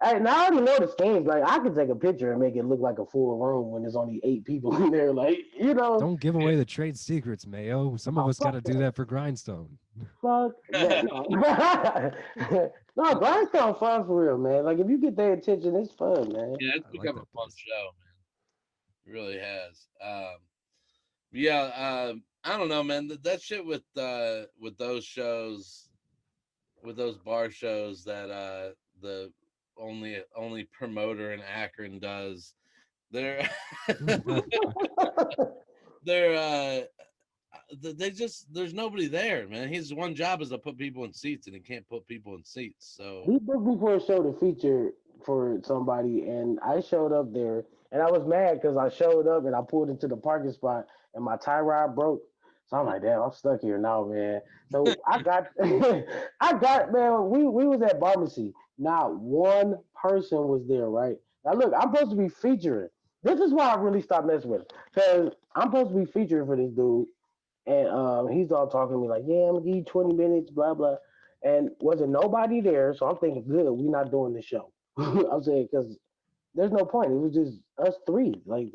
[SPEAKER 1] And I already know the schemes. Like, I can take a picture and make it look like a full room when there's only 8 people in there. Like,
[SPEAKER 3] Don't give away the trade secrets, Mayo. Some of
[SPEAKER 1] oh,
[SPEAKER 3] us got
[SPEAKER 1] fuck
[SPEAKER 3] to do
[SPEAKER 1] that.
[SPEAKER 3] that for Grindstone.
[SPEAKER 1] Fuck that. No. No, Grindstone fun for real, man. Like if you get their attention, it's fun, man.
[SPEAKER 2] Yeah, it's
[SPEAKER 3] I like
[SPEAKER 2] become a
[SPEAKER 3] that
[SPEAKER 2] fun
[SPEAKER 3] place.
[SPEAKER 2] show, man. It really has. Yeah, I don't know, man. That shit with those shows, with those bar shows that the only promoter in Akron does. They're they're they just there's nobody there, man. His one job is to put people in seats, and he can't put people in seats. So
[SPEAKER 1] He booked me for a show to feature for somebody, and I showed up there, and I was mad because I showed up and I pulled into the parking spot, and my tie rod broke. So I'm like, damn, I'm stuck here now, man. So I got, I got, man. We was at Pharmacy. Not one person was there, right? Now look, I'm supposed to be featuring. This is why I really stopped messing with him because I'm supposed to be featuring for this dude, and he's all talking to me like, yeah, I'm gonna give you 20 minutes, blah blah. And wasn't nobody there, so I'm thinking, good, we're not doing the show. I'm saying because there's no point. It was just us three. Like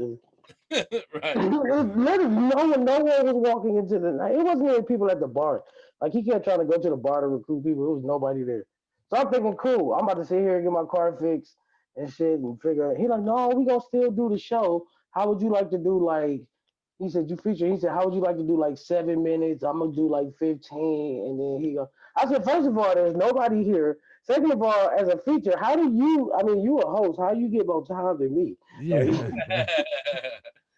[SPEAKER 2] right,
[SPEAKER 1] literally, no one was walking into the night. It wasn't even people at the bar. Like he kept trying to go to the bar to recruit people. There was nobody there. So I'm thinking, cool. I'm about to sit here and get my car fixed and shit and figure. He like, no, we gonna still do the show. How would you like to do like? He said you feature. He said, how would you like to do like 7 minutes? I'm gonna do like 15, and then he go. I said, first of all, there's nobody here. Second of all, as a feature, how do you? I mean, you a host. How you get more time than me? Like,
[SPEAKER 3] Yeah.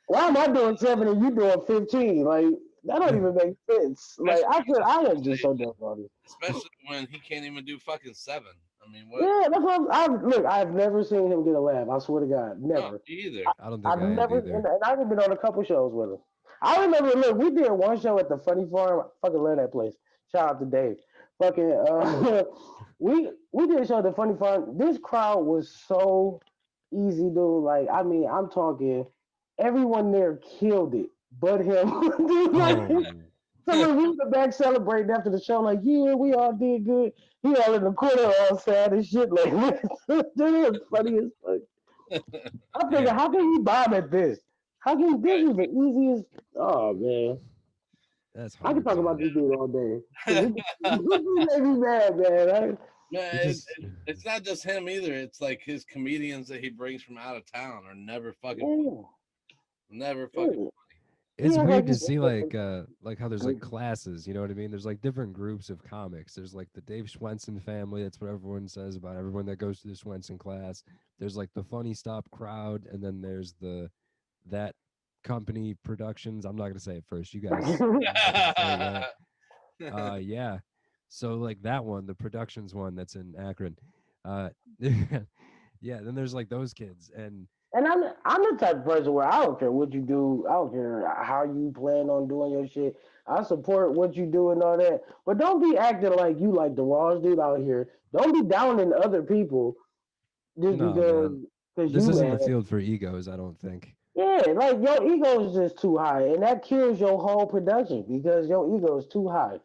[SPEAKER 1] why am I doing 7 and you doing 15? Like that don't even make sense. Like
[SPEAKER 2] especially
[SPEAKER 1] I am just so dumb on it.
[SPEAKER 2] especially when he can't even do fucking seven. I mean, what?
[SPEAKER 1] Yeah, that's what look. I've never seen him get a laugh. I swear to God,
[SPEAKER 2] No,
[SPEAKER 1] never.
[SPEAKER 2] me either.
[SPEAKER 3] I don't think
[SPEAKER 1] I've
[SPEAKER 3] I have
[SPEAKER 1] never, and
[SPEAKER 3] either.
[SPEAKER 1] I've been on a couple shows with him. I remember, look, we did one show at the Funny Farm. I fucking love that place. Shout out to Dave. Fucking, we did a show at the Funny Farm. This crowd was so easy, dude. Like, I mean, I'm talking, everyone there killed it, but him. Dude, like,
[SPEAKER 3] Oh,
[SPEAKER 1] so when we was back celebrating after the show, like, yeah, we all did good. He all in the corner all sad and shit. Like, dude, it was funny as fuck. I'm thinking,
[SPEAKER 2] Yeah.
[SPEAKER 1] how can you bomb at this? How can this is the easiest? Oh man,
[SPEAKER 3] That's
[SPEAKER 1] I can
[SPEAKER 3] hard,
[SPEAKER 1] talk about
[SPEAKER 3] man.
[SPEAKER 1] this dude all day because he made me mad, man.
[SPEAKER 3] He
[SPEAKER 2] Man,
[SPEAKER 3] just
[SPEAKER 2] it's not just him either. It's like his comedians that he brings from out of town are never fucking funny.
[SPEAKER 1] Yeah,
[SPEAKER 2] Never fucking
[SPEAKER 1] yeah.
[SPEAKER 2] funny.
[SPEAKER 1] He
[SPEAKER 3] it's
[SPEAKER 1] act
[SPEAKER 3] weird
[SPEAKER 1] like
[SPEAKER 3] to
[SPEAKER 1] he's
[SPEAKER 3] see like how there's like classes, you know what I mean? There's like different groups of comics. There's like the Dave Schwensen family, that's what everyone says about everyone that goes to the Schwensen class. There's like the funny stop crowd, and then there's the that company productions. I'm not gonna say it first. You guys can say that. Yeah. So like that one, the productions one that's in Akron. Uh yeah, then there's like those kids and
[SPEAKER 1] And I'm the type of person where I don't care what you do. I don't care how you plan on doing your shit. I support what you do and all that. But don't be acting like you like the rawest dude out here. Don't be downing other people just
[SPEAKER 3] no, man.
[SPEAKER 1] because
[SPEAKER 3] This
[SPEAKER 1] you
[SPEAKER 3] isn't the
[SPEAKER 1] mad.
[SPEAKER 3] field for egos, I don't think.
[SPEAKER 1] Yeah, like your ego is just too high, and that kills your whole production because your ego is too high.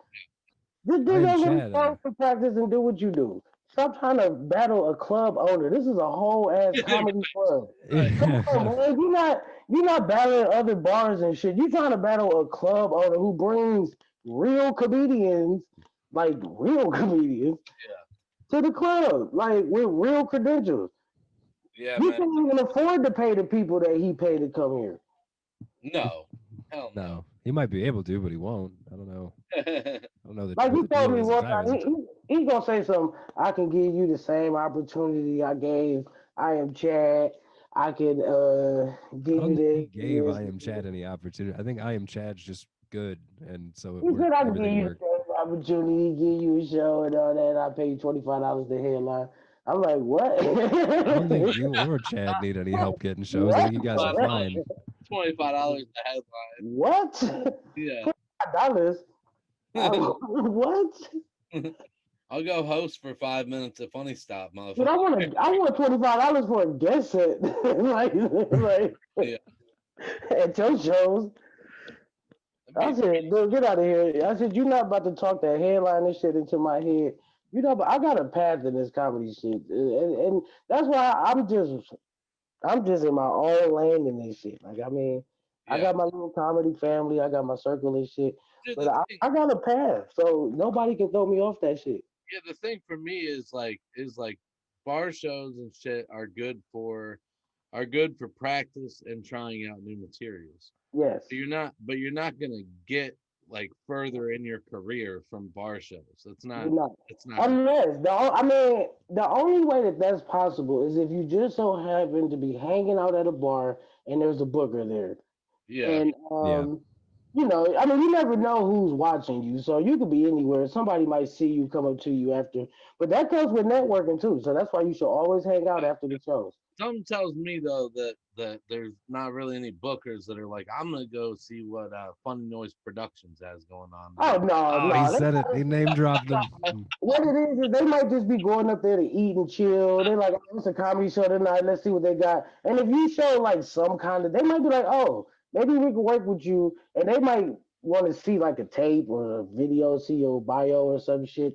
[SPEAKER 1] Just
[SPEAKER 3] I
[SPEAKER 1] do
[SPEAKER 3] am
[SPEAKER 1] your little
[SPEAKER 3] Chad.
[SPEAKER 1] character practice and do what you do. Stop trying to battle a club owner. This is a whole ass comedy club.
[SPEAKER 2] Right.
[SPEAKER 1] Come on, man. You're not battling other bars and shit. You trying to battle a club owner who brings real comedians, like real comedians,
[SPEAKER 2] Yeah.
[SPEAKER 1] to the club, like with real credentials.
[SPEAKER 2] Yeah,
[SPEAKER 1] You
[SPEAKER 2] man.
[SPEAKER 1] can't even afford to pay the people that he paid to come here.
[SPEAKER 2] No. Hell no.
[SPEAKER 3] No, he might be able to, but he won't. I don't know. I don't know
[SPEAKER 1] Like
[SPEAKER 3] what
[SPEAKER 1] he
[SPEAKER 3] the
[SPEAKER 1] told
[SPEAKER 3] deal
[SPEAKER 1] me
[SPEAKER 3] is
[SPEAKER 1] one time,
[SPEAKER 3] entirely.
[SPEAKER 1] he gonna say something. I can give you the same opportunity I gave. I am Chad. I can
[SPEAKER 3] I
[SPEAKER 1] give
[SPEAKER 3] don't
[SPEAKER 1] you
[SPEAKER 3] think he
[SPEAKER 1] this,
[SPEAKER 3] gave
[SPEAKER 1] this.
[SPEAKER 3] I am Chad any opportunity. I think I am Chad's just good, and so it
[SPEAKER 1] He said
[SPEAKER 3] worked.
[SPEAKER 1] I can give
[SPEAKER 3] Everything
[SPEAKER 1] you the
[SPEAKER 3] worked.
[SPEAKER 1] same opportunity, give you a show and all that. I pay you $25 the headline. I'm like, what?
[SPEAKER 3] I don't think you or Chad need any help getting shows. I think you guys are
[SPEAKER 2] $25,
[SPEAKER 3] fine.
[SPEAKER 2] $25 a headline.
[SPEAKER 1] What?
[SPEAKER 2] Yeah.
[SPEAKER 1] $25? What?
[SPEAKER 2] I'll go host for 5 minutes at Funny Stop,
[SPEAKER 1] But
[SPEAKER 2] motherfucker.
[SPEAKER 1] I want $25 for a guest set, like
[SPEAKER 2] Yeah.
[SPEAKER 1] at your shows.
[SPEAKER 2] That'd
[SPEAKER 1] I
[SPEAKER 2] be
[SPEAKER 1] said, dude, get out of here. I said, you're not about to talk that headline and shit into my head. You know, but I got a path in this comedy shit, and that's why I'm just in my own lane in this shit. Like, I mean, I
[SPEAKER 2] yeah.
[SPEAKER 1] got my little comedy family, I got my circle and shit,
[SPEAKER 2] Dude,
[SPEAKER 1] but
[SPEAKER 2] the
[SPEAKER 1] I,
[SPEAKER 2] thing,
[SPEAKER 1] I got a path, so nobody can throw me off that shit.
[SPEAKER 2] yeah, the thing for me is like bar shows and shit are good for practice and trying out new materials.
[SPEAKER 1] Yes,
[SPEAKER 2] But you're not gonna get like further in your career from bar shows.
[SPEAKER 1] you're not.
[SPEAKER 2] It's not gonna
[SPEAKER 1] Unless I mean, the only way that that's possible is if you just so happen to be hanging out at a bar and there's a booker there.
[SPEAKER 2] yeah.
[SPEAKER 1] And
[SPEAKER 3] Yeah.
[SPEAKER 1] I mean, you never know who's watching you, so you could be anywhere. Somebody might see you, come up to you after, but that comes with networking too. So that's why you should always hang out after the shows.
[SPEAKER 2] Something tells me though that there's not really any bookers that are like, I'm gonna go see what Funny Noise Productions has going on
[SPEAKER 1] Oh
[SPEAKER 2] today.
[SPEAKER 1] no,
[SPEAKER 3] Oh, he
[SPEAKER 1] no,
[SPEAKER 3] said it. He name dropped him.
[SPEAKER 1] what it is they might just be going up there to eat and chill. They're like, oh, it's a comedy show tonight. Let's see what they got. And if you show like some kind of, they might be like, oh, maybe we can work with you, and they might want to see like a tape or a video, see your bio or some shit.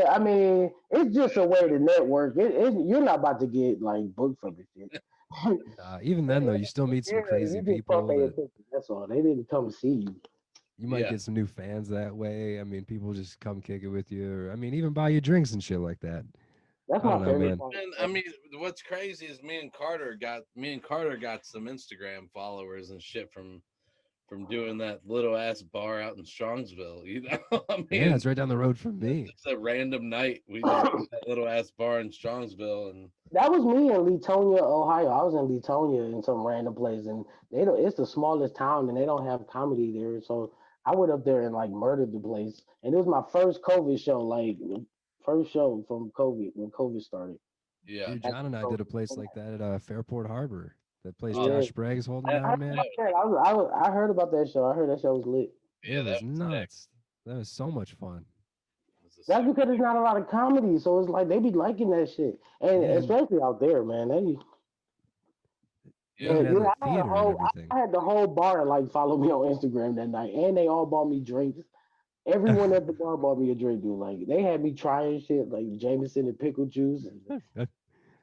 [SPEAKER 1] I mean, it's just a way to network. You're not about to get like booked from this shit.
[SPEAKER 3] Even then, though, you still meet some
[SPEAKER 1] Yeah,
[SPEAKER 3] crazy
[SPEAKER 1] you just don't
[SPEAKER 3] people
[SPEAKER 1] pay
[SPEAKER 3] that
[SPEAKER 1] attention. That's all. They didn't come see you.
[SPEAKER 3] you might
[SPEAKER 2] Yeah.
[SPEAKER 3] get some new fans that way. I mean, people just come kick it with you, or I mean, even buy you drinks and shit like that.
[SPEAKER 1] That's
[SPEAKER 3] I don't
[SPEAKER 1] my
[SPEAKER 3] know,
[SPEAKER 1] favorite
[SPEAKER 3] man.
[SPEAKER 1] part.
[SPEAKER 2] And I mean, what's crazy is me and Carter got some Instagram followers and shit from doing that little ass bar out in Strongsville. You know, I
[SPEAKER 3] Yeah,
[SPEAKER 2] mean,
[SPEAKER 3] it's right down the road from me.
[SPEAKER 2] just a random night we just did that little ass bar in Strongsville, and
[SPEAKER 1] That was me in Latonia, Ohio. I was in Latonia in some random place, and they don't. It's the smallest town, and they don't have comedy there. So I went up there and like murdered the place. And it was my first COVID show, like first show from COVID when COVID started.
[SPEAKER 2] yeah,
[SPEAKER 3] Dude, John
[SPEAKER 1] After
[SPEAKER 3] and I did a
[SPEAKER 1] COVID.
[SPEAKER 3] place like that at Fairport Harbor. That place
[SPEAKER 2] oh,
[SPEAKER 1] Yeah,
[SPEAKER 3] Josh Sprague's holding
[SPEAKER 2] that,
[SPEAKER 1] I
[SPEAKER 3] down,
[SPEAKER 1] heard
[SPEAKER 3] man.
[SPEAKER 1] about that. I heard about that show. I heard that show was lit.
[SPEAKER 3] It
[SPEAKER 2] yeah, that
[SPEAKER 3] was
[SPEAKER 2] was sick.
[SPEAKER 3] nuts. That was so much fun.
[SPEAKER 2] It was a
[SPEAKER 1] That's
[SPEAKER 2] sick.
[SPEAKER 1] because there's not a lot of comedy, so it's like they be liking that shit, and
[SPEAKER 3] Yeah, and
[SPEAKER 1] especially out there, man.
[SPEAKER 3] they
[SPEAKER 2] Yeah,
[SPEAKER 3] even had
[SPEAKER 1] Yeah,
[SPEAKER 3] the
[SPEAKER 1] I had a
[SPEAKER 3] theater and
[SPEAKER 1] whole,
[SPEAKER 3] everything.
[SPEAKER 1] I had the whole bar like follow me on Instagram that night, and they all bought me drinks. Everyone at the bar bought me a drink, dude. Like they had me trying shit like Jameson and pickle juice. And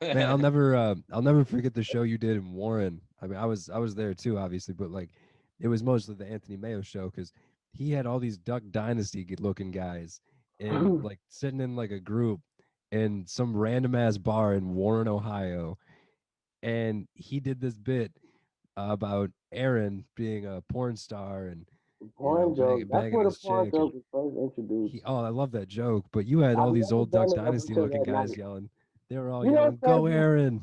[SPEAKER 3] Man, I'll never forget the show you did in Warren. I mean, I was there too, obviously, but like, it was mostly the Anthony Mayo show because he had all these Duck Dynasty looking guys and like sitting in like a group in some random ass bar in Warren, Ohio, and he did this bit about Aaron being a porn star and
[SPEAKER 1] Porn joke. That's
[SPEAKER 3] banging
[SPEAKER 1] where the
[SPEAKER 3] his
[SPEAKER 1] porn
[SPEAKER 3] chick, and
[SPEAKER 1] joke was first introduced.
[SPEAKER 3] I love that joke, but you had
[SPEAKER 1] I've
[SPEAKER 3] all these
[SPEAKER 1] never
[SPEAKER 3] old Duck
[SPEAKER 1] done it up
[SPEAKER 3] Dynasty
[SPEAKER 1] until
[SPEAKER 3] looking
[SPEAKER 1] that
[SPEAKER 3] guys
[SPEAKER 1] night.
[SPEAKER 3] yelling. They were all
[SPEAKER 1] You know
[SPEAKER 3] yelling,
[SPEAKER 1] what's
[SPEAKER 3] "Go
[SPEAKER 1] crazy?
[SPEAKER 3] Aaron!"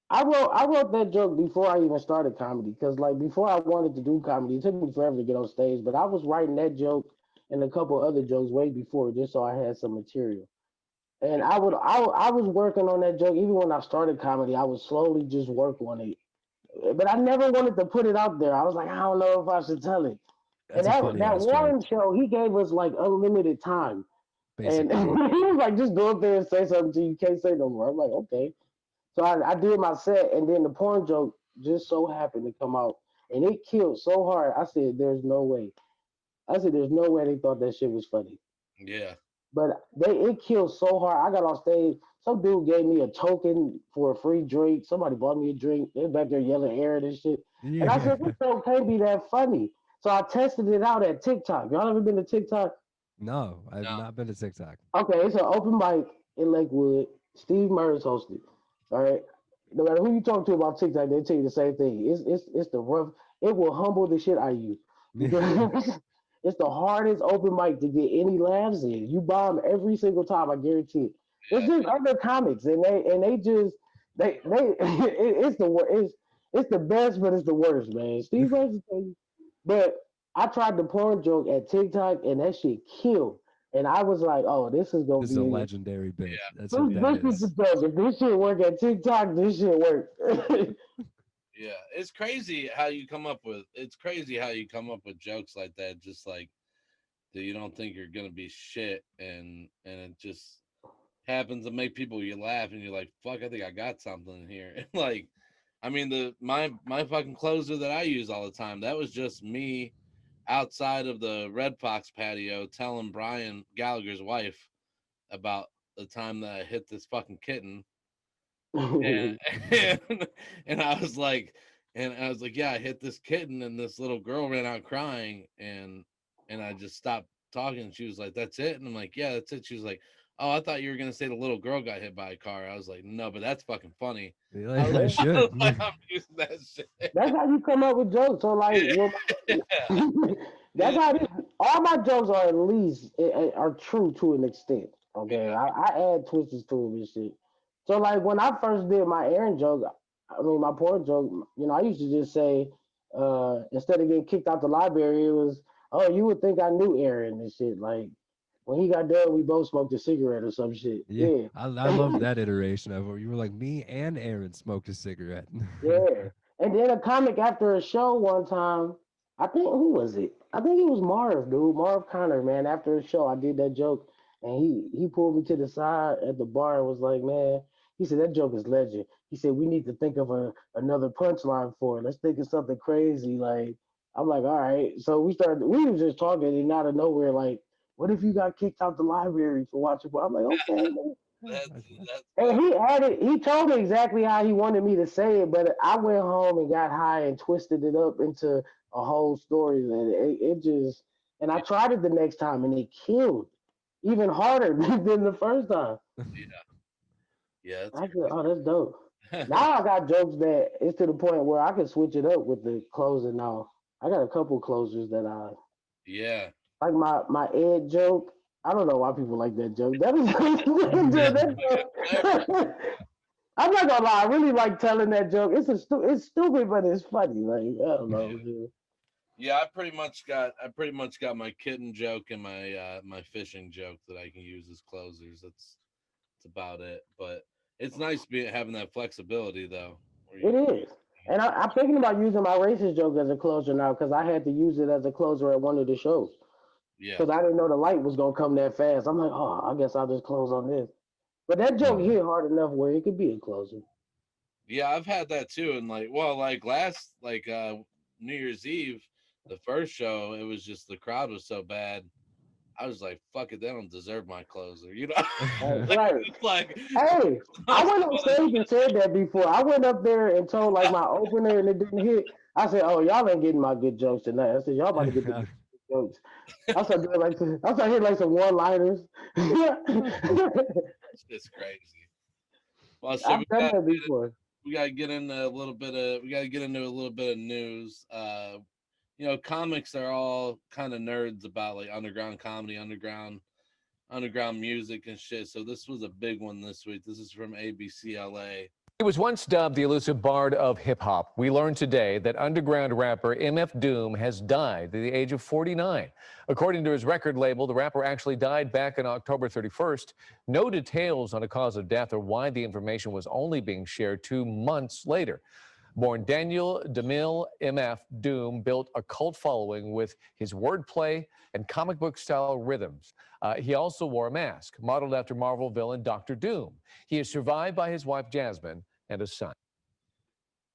[SPEAKER 1] I wrote that joke before I even started comedy because like before I wanted to do comedy, it took me forever to get on stage. But I was writing that joke and a couple other jokes way before just so I had some material. And I was working on that joke even when I started comedy. I would slowly just work on it, but I never wanted to put it out there. I was like, I don't know if I should tell it. And
[SPEAKER 3] That's a funny
[SPEAKER 1] that
[SPEAKER 3] ass joke,
[SPEAKER 1] Warren show, he gave us like unlimited time, and
[SPEAKER 3] basically.
[SPEAKER 1] he was like, just go up there and say something till you can't say no more. I'm like, okay. So I did my set, and then the porn joke just so happened to come out, and it killed so hard. I said, "There's no way." I said, "There's no way they thought that shit was funny."
[SPEAKER 2] Yeah.
[SPEAKER 1] But it killed so hard. I got off stage. Some dude gave me a token for a free drink. Somebody bought me a drink. They back there yelling Aaron and shit. And I said,
[SPEAKER 3] Yeah.
[SPEAKER 1] this joke can't be that funny. So I tested it out at TikTok. Y'all ever been to TikTok?
[SPEAKER 3] No, I've
[SPEAKER 2] No.
[SPEAKER 3] not been to TikTok.
[SPEAKER 1] Okay, it's an open mic in Lakewood. Steve Murray's hosted. All right. No matter who you talk to about TikTok, they tell you the same thing. It's the rough. It will humble the shit out of you because it's the hardest open mic to get any laughs in. You bomb every single time. I guarantee it. It's
[SPEAKER 2] Yeah.
[SPEAKER 1] just other comics, and they just it's the it's the best, but it's the worst, man. Steve Murray, tell you. But I tried the porn joke at TikTok, and that shit killed. And I was like, oh, this is gonna
[SPEAKER 3] This is a
[SPEAKER 1] be
[SPEAKER 3] legendary bit.
[SPEAKER 2] Yeah.
[SPEAKER 3] That's what that
[SPEAKER 1] this is the
[SPEAKER 3] is.
[SPEAKER 1] joke. If this shit work at TikTok, this shit work.
[SPEAKER 2] Yeah. It's crazy how you come up with. It's crazy how you come up with jokes like that. Just like that, you don't think you're gonna be shit, and it just happens to make people you laugh, and you're like, fuck, I think I got something here. Like, I mean, the my fucking closer that I use all the time. That was just me outside of the Red Fox patio telling Brian Gallagher's wife about the time that I hit this fucking kitten, and, and I was like, yeah, I hit this kitten, and this little girl ran out crying, and I just stopped talking. And she was like, "That's it," and I'm like, "Yeah, that's it." She was like, "Oh, I thought you were gonna say the little girl got hit by a car." I was like, "No, but that's fucking funny." I was
[SPEAKER 3] I
[SPEAKER 1] Yeah,
[SPEAKER 2] like,
[SPEAKER 3] should.
[SPEAKER 2] I'm using that shit.
[SPEAKER 1] that's how you come up with jokes. So like, well,
[SPEAKER 2] Yeah,
[SPEAKER 1] that's
[SPEAKER 2] yeah,
[SPEAKER 1] how all my jokes are at least are true to an extent. Okay,
[SPEAKER 2] yeah,
[SPEAKER 1] I add twists to them and shit. So like when I first did my Aaron joke, I mean my porn joke, I used to just say instead of getting kicked out the library, it was, oh, you would think I knew Aaron and shit. Like when he got done, we both smoked a cigarette or some shit.
[SPEAKER 3] Yeah,
[SPEAKER 1] Yeah.
[SPEAKER 3] I love that iteration of it. You were like, me and Aaron smoked a cigarette.
[SPEAKER 1] Yeah. And then a comic after a show one time, I think who was it? I think it was Marv, dude. Marv Connor, man. After a show, I did that joke and he pulled me to the side at the bar and was like, man, he said that joke is legend. He said we need to think of another punchline for it. Let's think of something crazy. Like I'm like, all right. So we was just talking and out of nowhere, like, what if you got kicked out the library for watching? I'm like, okay, man.
[SPEAKER 2] that's
[SPEAKER 1] And
[SPEAKER 2] funny.
[SPEAKER 1] he told me exactly how he wanted me to say it, but I went home and got high and twisted it up into a whole story. And it just, and I
[SPEAKER 2] Yeah,
[SPEAKER 1] tried it the next time and it killed even harder than the first time.
[SPEAKER 2] yeah, yeah, that's
[SPEAKER 1] I said, oh, that's dope.
[SPEAKER 2] crazy.
[SPEAKER 1] Now I got jokes that it's to the point where I can switch it up with the closing now. I got a couple closers that I
[SPEAKER 2] Yeah,
[SPEAKER 1] like my Ed joke. I don't know why people like that joke. That is
[SPEAKER 2] that's
[SPEAKER 1] that
[SPEAKER 2] fucking hilarious.
[SPEAKER 1] joke. I'm not gonna lie, I really like telling that joke. It's stupid, but it's funny. Like I don't know. Dude.
[SPEAKER 2] Yeah, I pretty much got my kitten joke and my fishing joke that I can use as closers. That's about it. But it's nice having that flexibility though. Where
[SPEAKER 1] It
[SPEAKER 2] you
[SPEAKER 1] is, and I'm thinking about using my racist joke as a closer now because I had to use it as a closer at one of the shows
[SPEAKER 2] yeah.
[SPEAKER 1] because I didn't know the light was gonna come that fast. I'm like, oh, I guess I'll just close on this. But that joke
[SPEAKER 3] Yeah.
[SPEAKER 1] hit hard enough where it could be a closer.
[SPEAKER 2] Yeah, I've had that too. And like, well, like last New Year's Eve, the first show, it was just the crowd was so bad I was like, fuck it, they don't deserve my closer, you know.
[SPEAKER 1] Right.
[SPEAKER 2] It's like,
[SPEAKER 1] Hey, I
[SPEAKER 2] some
[SPEAKER 1] went on
[SPEAKER 2] other
[SPEAKER 1] stage and
[SPEAKER 2] shit.
[SPEAKER 1] said that before. I went up there and told like my opener and it didn't hit. I said, "Oh, y'all ain't getting my good jokes tonight." I said, "Y'all about to get the good jokes." I started hitting like some one liners.
[SPEAKER 2] It's crazy. Well, shit,
[SPEAKER 1] I've done that before.
[SPEAKER 2] we gotta get into a little bit of we gotta get into a little bit of news. You know, comics are all kind of nerds about like underground comedy, underground music and shit. So this was a big one this week. This is from ABCLA.
[SPEAKER 4] He was once dubbed the elusive bard of hip hop. We learned today that underground rapper MF Doom has died at the age of 49. According to his record label, the rapper actually died back on October 31st. No details on a cause of death or why the information was only being shared 2 months later. Born Daniel DeMille, MF Doom built a cult following with his wordplay and comic book style rhythms. He also wore a mask, modeled after Marvel villain Dr. Doom. He is survived by his wife Jasmine and a son.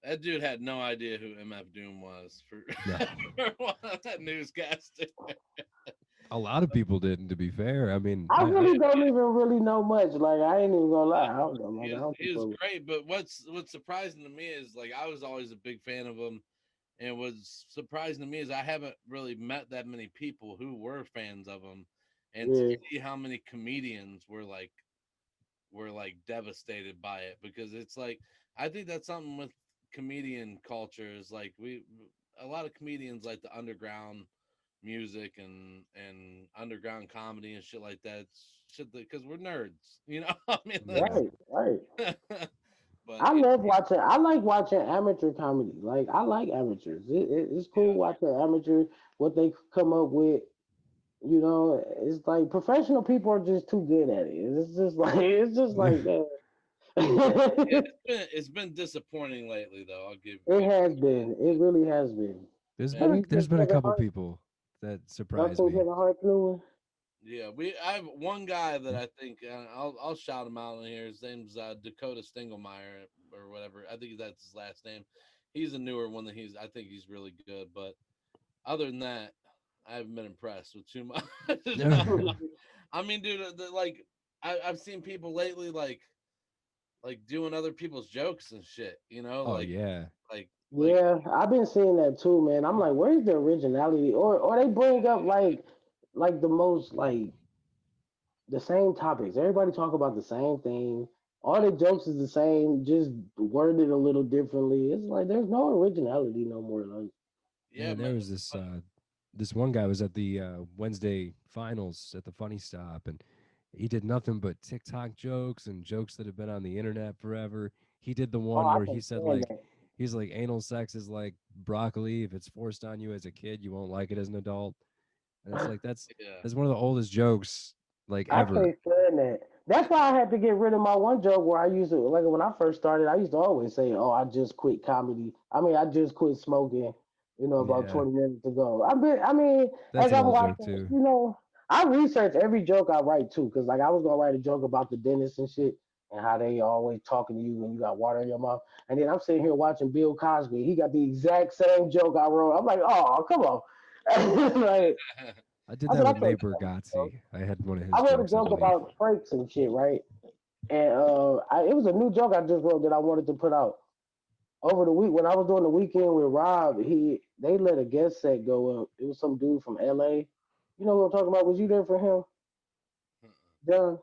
[SPEAKER 2] That dude had no idea who MF Doom was for,
[SPEAKER 3] No.
[SPEAKER 2] for one of that newscaster.
[SPEAKER 3] A lot of people didn't, to be fair. I mean,
[SPEAKER 1] I
[SPEAKER 3] I
[SPEAKER 1] really don't even really know much. Like I ain't even gonna lie. I don't know. Like I
[SPEAKER 2] He was,
[SPEAKER 1] don't
[SPEAKER 2] he was
[SPEAKER 1] think
[SPEAKER 2] great, but what's surprising to me is like I was always a big fan of him, and what's surprising to me is I haven't really met that many people who were fans of him, and to
[SPEAKER 1] yeah,
[SPEAKER 2] see how many comedians were like devastated by it because it's like I think that's something with comedian culture is like we a lot of comedians like the underground music and underground comedy and shit like that shit because we're nerds, you know. I mean
[SPEAKER 3] yeah.
[SPEAKER 2] that's
[SPEAKER 1] right, right.
[SPEAKER 2] but
[SPEAKER 1] I
[SPEAKER 2] it,
[SPEAKER 1] love watching. I like watching amateur comedy. Like I like amateurs. It's cool
[SPEAKER 2] yeah,
[SPEAKER 1] watching amateur what they come up with. You know, it's like professional people are just too good at it. It's just like that.
[SPEAKER 2] yeah, it's been disappointing lately though. I'll
[SPEAKER 1] It
[SPEAKER 2] give
[SPEAKER 1] has
[SPEAKER 2] you
[SPEAKER 1] been. It really has been.
[SPEAKER 3] there's
[SPEAKER 2] that.
[SPEAKER 1] Have
[SPEAKER 3] been
[SPEAKER 1] you
[SPEAKER 3] a, there's
[SPEAKER 1] seen
[SPEAKER 3] been a
[SPEAKER 1] Kevin
[SPEAKER 3] couple
[SPEAKER 1] Hart?
[SPEAKER 3] people that
[SPEAKER 1] Y'all
[SPEAKER 3] surprised
[SPEAKER 1] seen
[SPEAKER 3] me.
[SPEAKER 1] Kevin Hart's new one?
[SPEAKER 2] Yeah, I have one guy that I think I'll shout him out on here. His name's Dakota Stingelmeyer or whatever. I think that's his last name. He's a newer one that I think he's really good. But other than that, I haven't been impressed with too much. I mean, dude, like I've seen people lately like doing other people's jokes and shit. You know,
[SPEAKER 3] Oh yeah.
[SPEAKER 2] like
[SPEAKER 1] Yeah, I've been seeing that too, man. I'm like, where's the originality? Or they bring up like the most like the same topics. Everybody talk about the same thing. All the jokes is the same, just worded a little differently. It's like there's no originality no more. Like,
[SPEAKER 2] yeah,
[SPEAKER 3] Man,
[SPEAKER 2] man.
[SPEAKER 3] there was this one guy was at the Wednesday finals at the Funny Stop, and he did nothing but TikTok jokes and jokes that have been on the internet forever. He did the
[SPEAKER 1] oh,
[SPEAKER 3] one
[SPEAKER 1] I
[SPEAKER 3] where he
[SPEAKER 1] can
[SPEAKER 3] said
[SPEAKER 1] stand
[SPEAKER 3] like
[SPEAKER 1] that.
[SPEAKER 3] he's like anal sex is like broccoli. If it's forced on you as a kid, you won't like it as an adult. And it's like
[SPEAKER 2] Yeah,
[SPEAKER 3] that's one of the oldest jokes like
[SPEAKER 1] I
[SPEAKER 3] ever.
[SPEAKER 1] can't stand that. That's why I had to get rid of my one joke where I used to like when I first started. I used to always say, "Oh, I just quit comedy. I mean, I just quit smoking." You know, about
[SPEAKER 3] Yeah,
[SPEAKER 1] 20 minutes ago. I mean,
[SPEAKER 3] that's
[SPEAKER 1] as
[SPEAKER 3] an
[SPEAKER 1] I'm
[SPEAKER 3] old joke
[SPEAKER 1] watching,
[SPEAKER 3] too.
[SPEAKER 1] I research every joke I write too, because like I was gonna write a joke about the dentist and shit, and how they always talking to you when you got water in your mouth. And then I'm sitting here watching Bill Cosby. He got the exact same joke I wrote. I'm like, oh, come on. Like
[SPEAKER 3] I did
[SPEAKER 1] I
[SPEAKER 3] that
[SPEAKER 1] said, I
[SPEAKER 3] with
[SPEAKER 1] can't
[SPEAKER 3] Nate
[SPEAKER 1] do that.
[SPEAKER 3] Bargatze. I had one of
[SPEAKER 1] I
[SPEAKER 3] his
[SPEAKER 1] wrote a
[SPEAKER 3] jokes, I
[SPEAKER 1] joke
[SPEAKER 3] believe.
[SPEAKER 1] about trachs and shit, right? And it was a new joke I just wrote that I wanted to put out over the week. When I was doing the weekend with Rob, they let a guest set go up. It was some dude from LA. You know what I'm talking about? Was you there for him, John?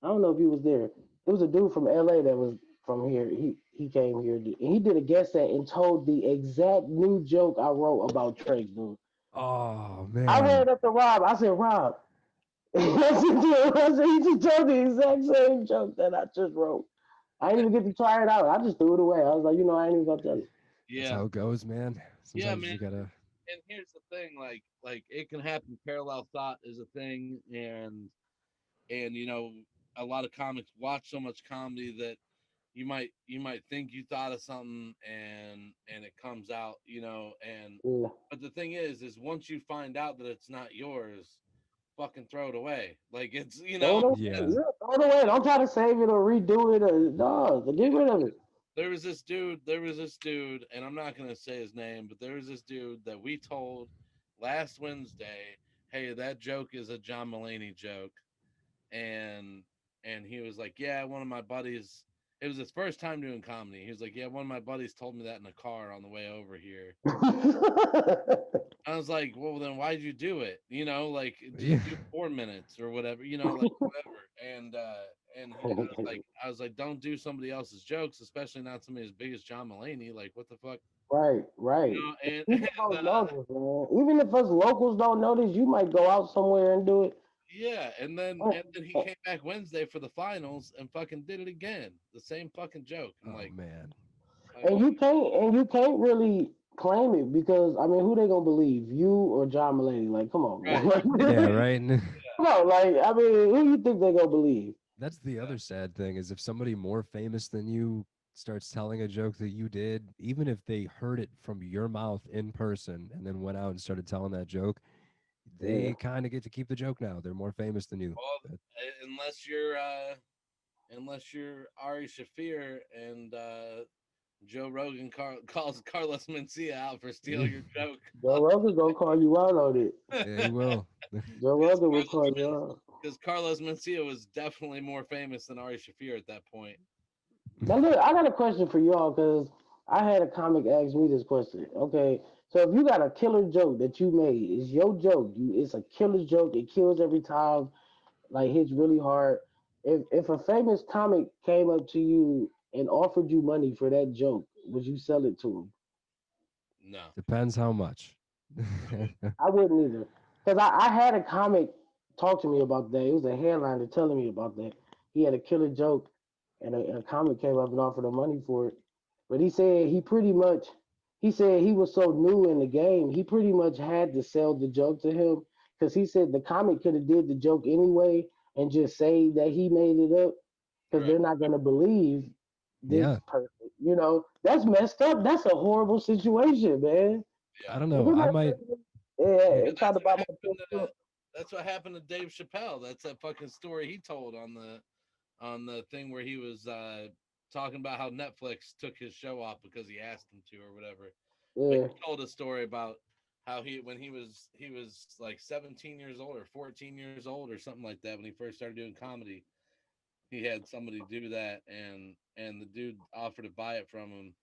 [SPEAKER 1] I don't know if you was there. It was a dude from LA that was from here. He came here and he did a guest set and told the exact new joke I wrote about trachs, dude.
[SPEAKER 3] Oh
[SPEAKER 1] I
[SPEAKER 3] man,
[SPEAKER 1] ran up to Rob. I said, Rob. I said, he just told the exact same joke that I just wrote. I didn't even get to try it out. I just threw it away. I was like, I ain't even gonna tell you.
[SPEAKER 3] that's
[SPEAKER 2] yeah,
[SPEAKER 3] how it goes, man.
[SPEAKER 2] yeah,
[SPEAKER 3] Sometimes
[SPEAKER 2] man.
[SPEAKER 3] you gotta.
[SPEAKER 2] And here's the thing, like it can happen. Parallel thought is a thing, and a lot of comics watch so much comedy that you might think you thought of something and it comes out, and
[SPEAKER 1] Yeah.
[SPEAKER 2] but the thing is once you find out that it's not yours, fucking throw it away. Like it's
[SPEAKER 1] Throw it away.
[SPEAKER 3] Yeah,
[SPEAKER 2] it's,
[SPEAKER 1] Yeah, throw it away. Don't try to save it or redo it or no.
[SPEAKER 2] yeah,
[SPEAKER 1] Get rid of it.
[SPEAKER 2] there was this dude, and I'm not gonna say his name, but there was this dude that we told last Wednesday "Hey, that joke is a John Mulaney joke," and he was like, "Yeah, one of my buddies." It was his first time doing comedy. He was like, "Yeah, one of my buddies told me that in a car on the way over here." I was like, "Well, then why'd you do it? You know, like
[SPEAKER 3] Yeah.
[SPEAKER 2] just do 4 minutes or whatever. You know, like whatever." I was like, "Don't do somebody else's jokes, especially not somebody as big as John Mulaney. Like, what the fuck,
[SPEAKER 1] Right,
[SPEAKER 2] you
[SPEAKER 1] right.
[SPEAKER 2] know?"
[SPEAKER 1] People don't notice, man. Even if us locals don't notice, you might go out somewhere and do it.
[SPEAKER 2] Yeah,
[SPEAKER 1] Oh,
[SPEAKER 2] and then he came back Wednesday for the finals and fucking did it again, the same fucking joke. I'm
[SPEAKER 3] Oh
[SPEAKER 2] like,
[SPEAKER 3] man.
[SPEAKER 1] and
[SPEAKER 2] what?
[SPEAKER 1] you can't really claim it because I mean, who they gonna believe, you or John Mulaney? Like, come on, man.
[SPEAKER 2] Right?
[SPEAKER 3] Yeah, right.
[SPEAKER 1] Come on, like, I mean, who you think they gonna believe?
[SPEAKER 3] That's the other sad thing is if somebody more famous than you starts telling a joke that you did, even if they heard it from your mouth in person and then went out and started telling that joke,
[SPEAKER 1] Yeah.
[SPEAKER 3] they kind of get to keep the joke now. They're more famous than you.
[SPEAKER 2] Well, unless you're Ari Shafir and Joe Rogan calls Carlos Mencia out for stealing your joke.
[SPEAKER 1] Joe Rogan gonna call you out on it.
[SPEAKER 3] Yeah, he will.
[SPEAKER 1] Joe Rogan will call you out.
[SPEAKER 2] Because Carlos Mencia was definitely more famous than Ari Shafir at that point.
[SPEAKER 1] Now look, I got a question for y'all because I had a comic ask me this question. Okay, so if you got a killer joke that you made, it's your joke. It's a killer joke. It kills every time. Like hits really hard. If a famous comic came up to you and offered you money for that joke, would you sell it to him?
[SPEAKER 2] No.
[SPEAKER 3] Depends how much.
[SPEAKER 1] I wouldn't either. Because I had a comic talk to me about that. It was a headliner telling me about that. He had a killer joke, and a comic came up and offered him money for it. But he said he said he was so new in the game, he pretty much had to sell the joke to him because he said the comic could have did the joke anyway and just say that he made it up because
[SPEAKER 2] Right.
[SPEAKER 1] they're not gonna believe this
[SPEAKER 3] Yeah,
[SPEAKER 1] person. You know, that's messed up. That's a horrible situation, man.
[SPEAKER 3] I
[SPEAKER 2] Yeah.
[SPEAKER 3] don't
[SPEAKER 1] If
[SPEAKER 3] know.
[SPEAKER 1] it
[SPEAKER 3] I
[SPEAKER 1] let
[SPEAKER 3] might.
[SPEAKER 1] yeah,
[SPEAKER 2] Yeah,
[SPEAKER 1] it tried to buy my
[SPEAKER 2] that's what happened to Dave Chappelle. That's that fucking story he told on the thing where he was talking about how Netflix took his show off because he asked them to or whatever. But
[SPEAKER 1] yeah,
[SPEAKER 2] he told a story about how when he was like 17 years old or 14 years old or something like that when he first started doing comedy. He had somebody do that and the dude offered to buy it from him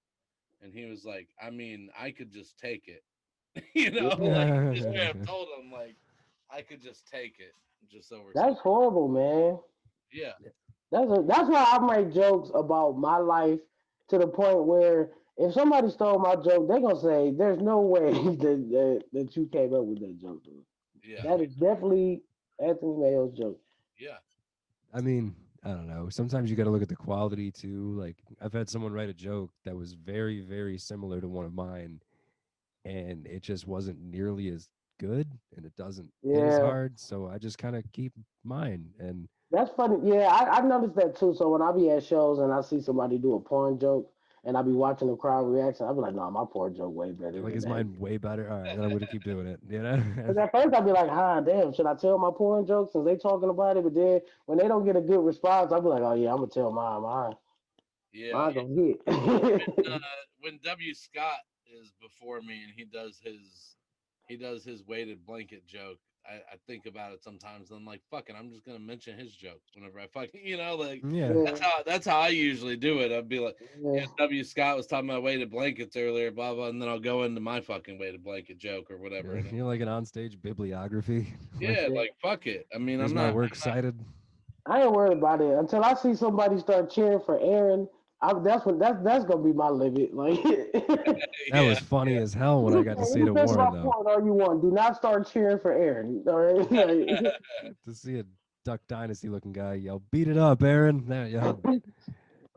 [SPEAKER 2] and he was like, I mean, I could just take it. You know, like he just straight up told him like I could just take it just over something.
[SPEAKER 1] that's horrible, man.
[SPEAKER 2] Yeah.
[SPEAKER 1] That's why I make jokes about my life to the point where if somebody stole my joke, they're gonna say there's no way that you came up with that joke. Dude.
[SPEAKER 2] Yeah.
[SPEAKER 1] That is definitely Anthony Mayo's joke.
[SPEAKER 2] Yeah.
[SPEAKER 3] I mean, I don't know. Sometimes you got to look at the quality too. Like I've had someone write a joke that was very, very similar to one of mine, and it just wasn't nearly as good, and it doesn't hit as
[SPEAKER 1] Yeah,
[SPEAKER 3] hard. So I just kind of keep mine. And
[SPEAKER 1] that's funny. Yeah, I noticed that too. So when I be at shows and I see somebody do a porn joke and I be watching the crowd reaction, I be like, nah, my porn joke way better
[SPEAKER 3] you're like,
[SPEAKER 1] than
[SPEAKER 3] is
[SPEAKER 1] that.
[SPEAKER 3] mine way better? All right, then I'm gonna keep doing it. You know?
[SPEAKER 1] Because at first I'd be like, ah, damn, should I tell my porn jokes since they talking about it? But then when they don't get a good response, I'll be like, oh yeah, I'm gonna tell mine.
[SPEAKER 2] Yeah.
[SPEAKER 1] Mine gonna hit.
[SPEAKER 2] When W. Scott is before me and he does his weighted blanket joke, I think about it sometimes and I'm like, fuck it, I'm just gonna mention his joke whenever I fucking like
[SPEAKER 3] Yeah.
[SPEAKER 1] Yeah,
[SPEAKER 2] that's how I usually do it. I'd be like, yeah,
[SPEAKER 1] yeah.
[SPEAKER 2] W. Scott was talking about weighted blankets earlier, blah blah, and then I'll go into my fucking weighted blanket joke or whatever. And
[SPEAKER 3] You're like an onstage bibliography. Like,
[SPEAKER 2] yeah,
[SPEAKER 1] Yeah.
[SPEAKER 2] like fuck it. I mean,
[SPEAKER 3] here's my works cited.
[SPEAKER 1] I ain't worried about it until I see somebody start cheering for Aaron. That's gonna be my limit. Like
[SPEAKER 3] That
[SPEAKER 2] yeah,
[SPEAKER 3] was funny
[SPEAKER 2] yeah.
[SPEAKER 3] as hell when I got to see it
[SPEAKER 1] you
[SPEAKER 3] at
[SPEAKER 1] think
[SPEAKER 3] Warren
[SPEAKER 1] about
[SPEAKER 3] though.
[SPEAKER 1] porn all you want. Do not start cheering for Aaron. All right.
[SPEAKER 3] To see a Duck Dynasty looking guy yell, "Beat it up, Aaron!" There, yeah,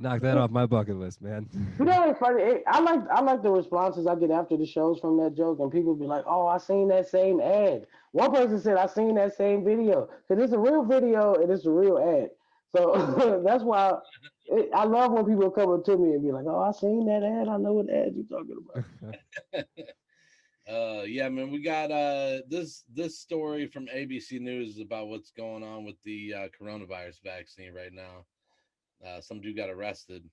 [SPEAKER 3] knock that off my bucket list, man.
[SPEAKER 1] You know what's funny? I like the responses I get after the shows from that joke, and people be like, "Oh, I seen that same ad." One person said, "I seen that same video," because it's a real video and it's a real ad. So that's why I love when people come up to me and be like, "Oh, I seen that ad. I know what ad you're talking about."
[SPEAKER 2] Yeah, man, we got this story from ABC News about what's going on with the coronavirus vaccine right now. Some dude got arrested.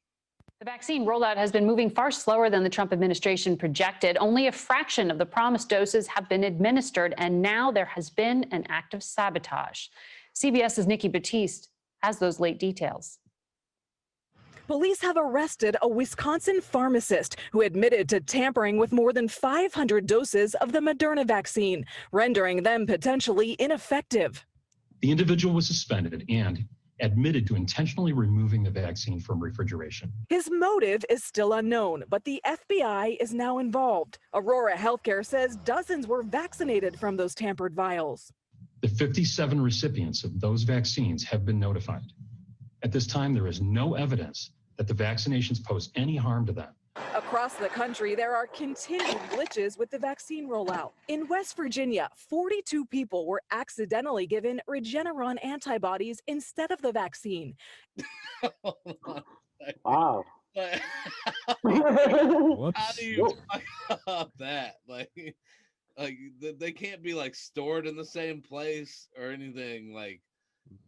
[SPEAKER 5] The vaccine rollout has been moving far slower than the Trump administration projected. Only a fraction of the promised doses have been administered, and now there has been an act of sabotage. CBS's Nikki Batiste has those late details.
[SPEAKER 6] Police have arrested a Wisconsin pharmacist who admitted to tampering with more than 500 doses of the Moderna vaccine, rendering them potentially ineffective.
[SPEAKER 7] The individual was suspended and admitted to intentionally removing the vaccine from refrigeration.
[SPEAKER 6] His motive is still unknown, but the FBI is now involved. Aurora Healthcare says dozens were vaccinated from those tampered vials.
[SPEAKER 7] The 57 recipients of those vaccines have been notified. At this time, there is no evidence that the vaccinations pose any harm to them.
[SPEAKER 6] Across the country, there are continued glitches with the vaccine rollout. In West Virginia, 42 people were accidentally given Regeneron antibodies instead of the vaccine.
[SPEAKER 1] Wow.
[SPEAKER 3] Whoops.
[SPEAKER 2] How do you fuck up that? Like they can't be like stored in the same place or anything. Like,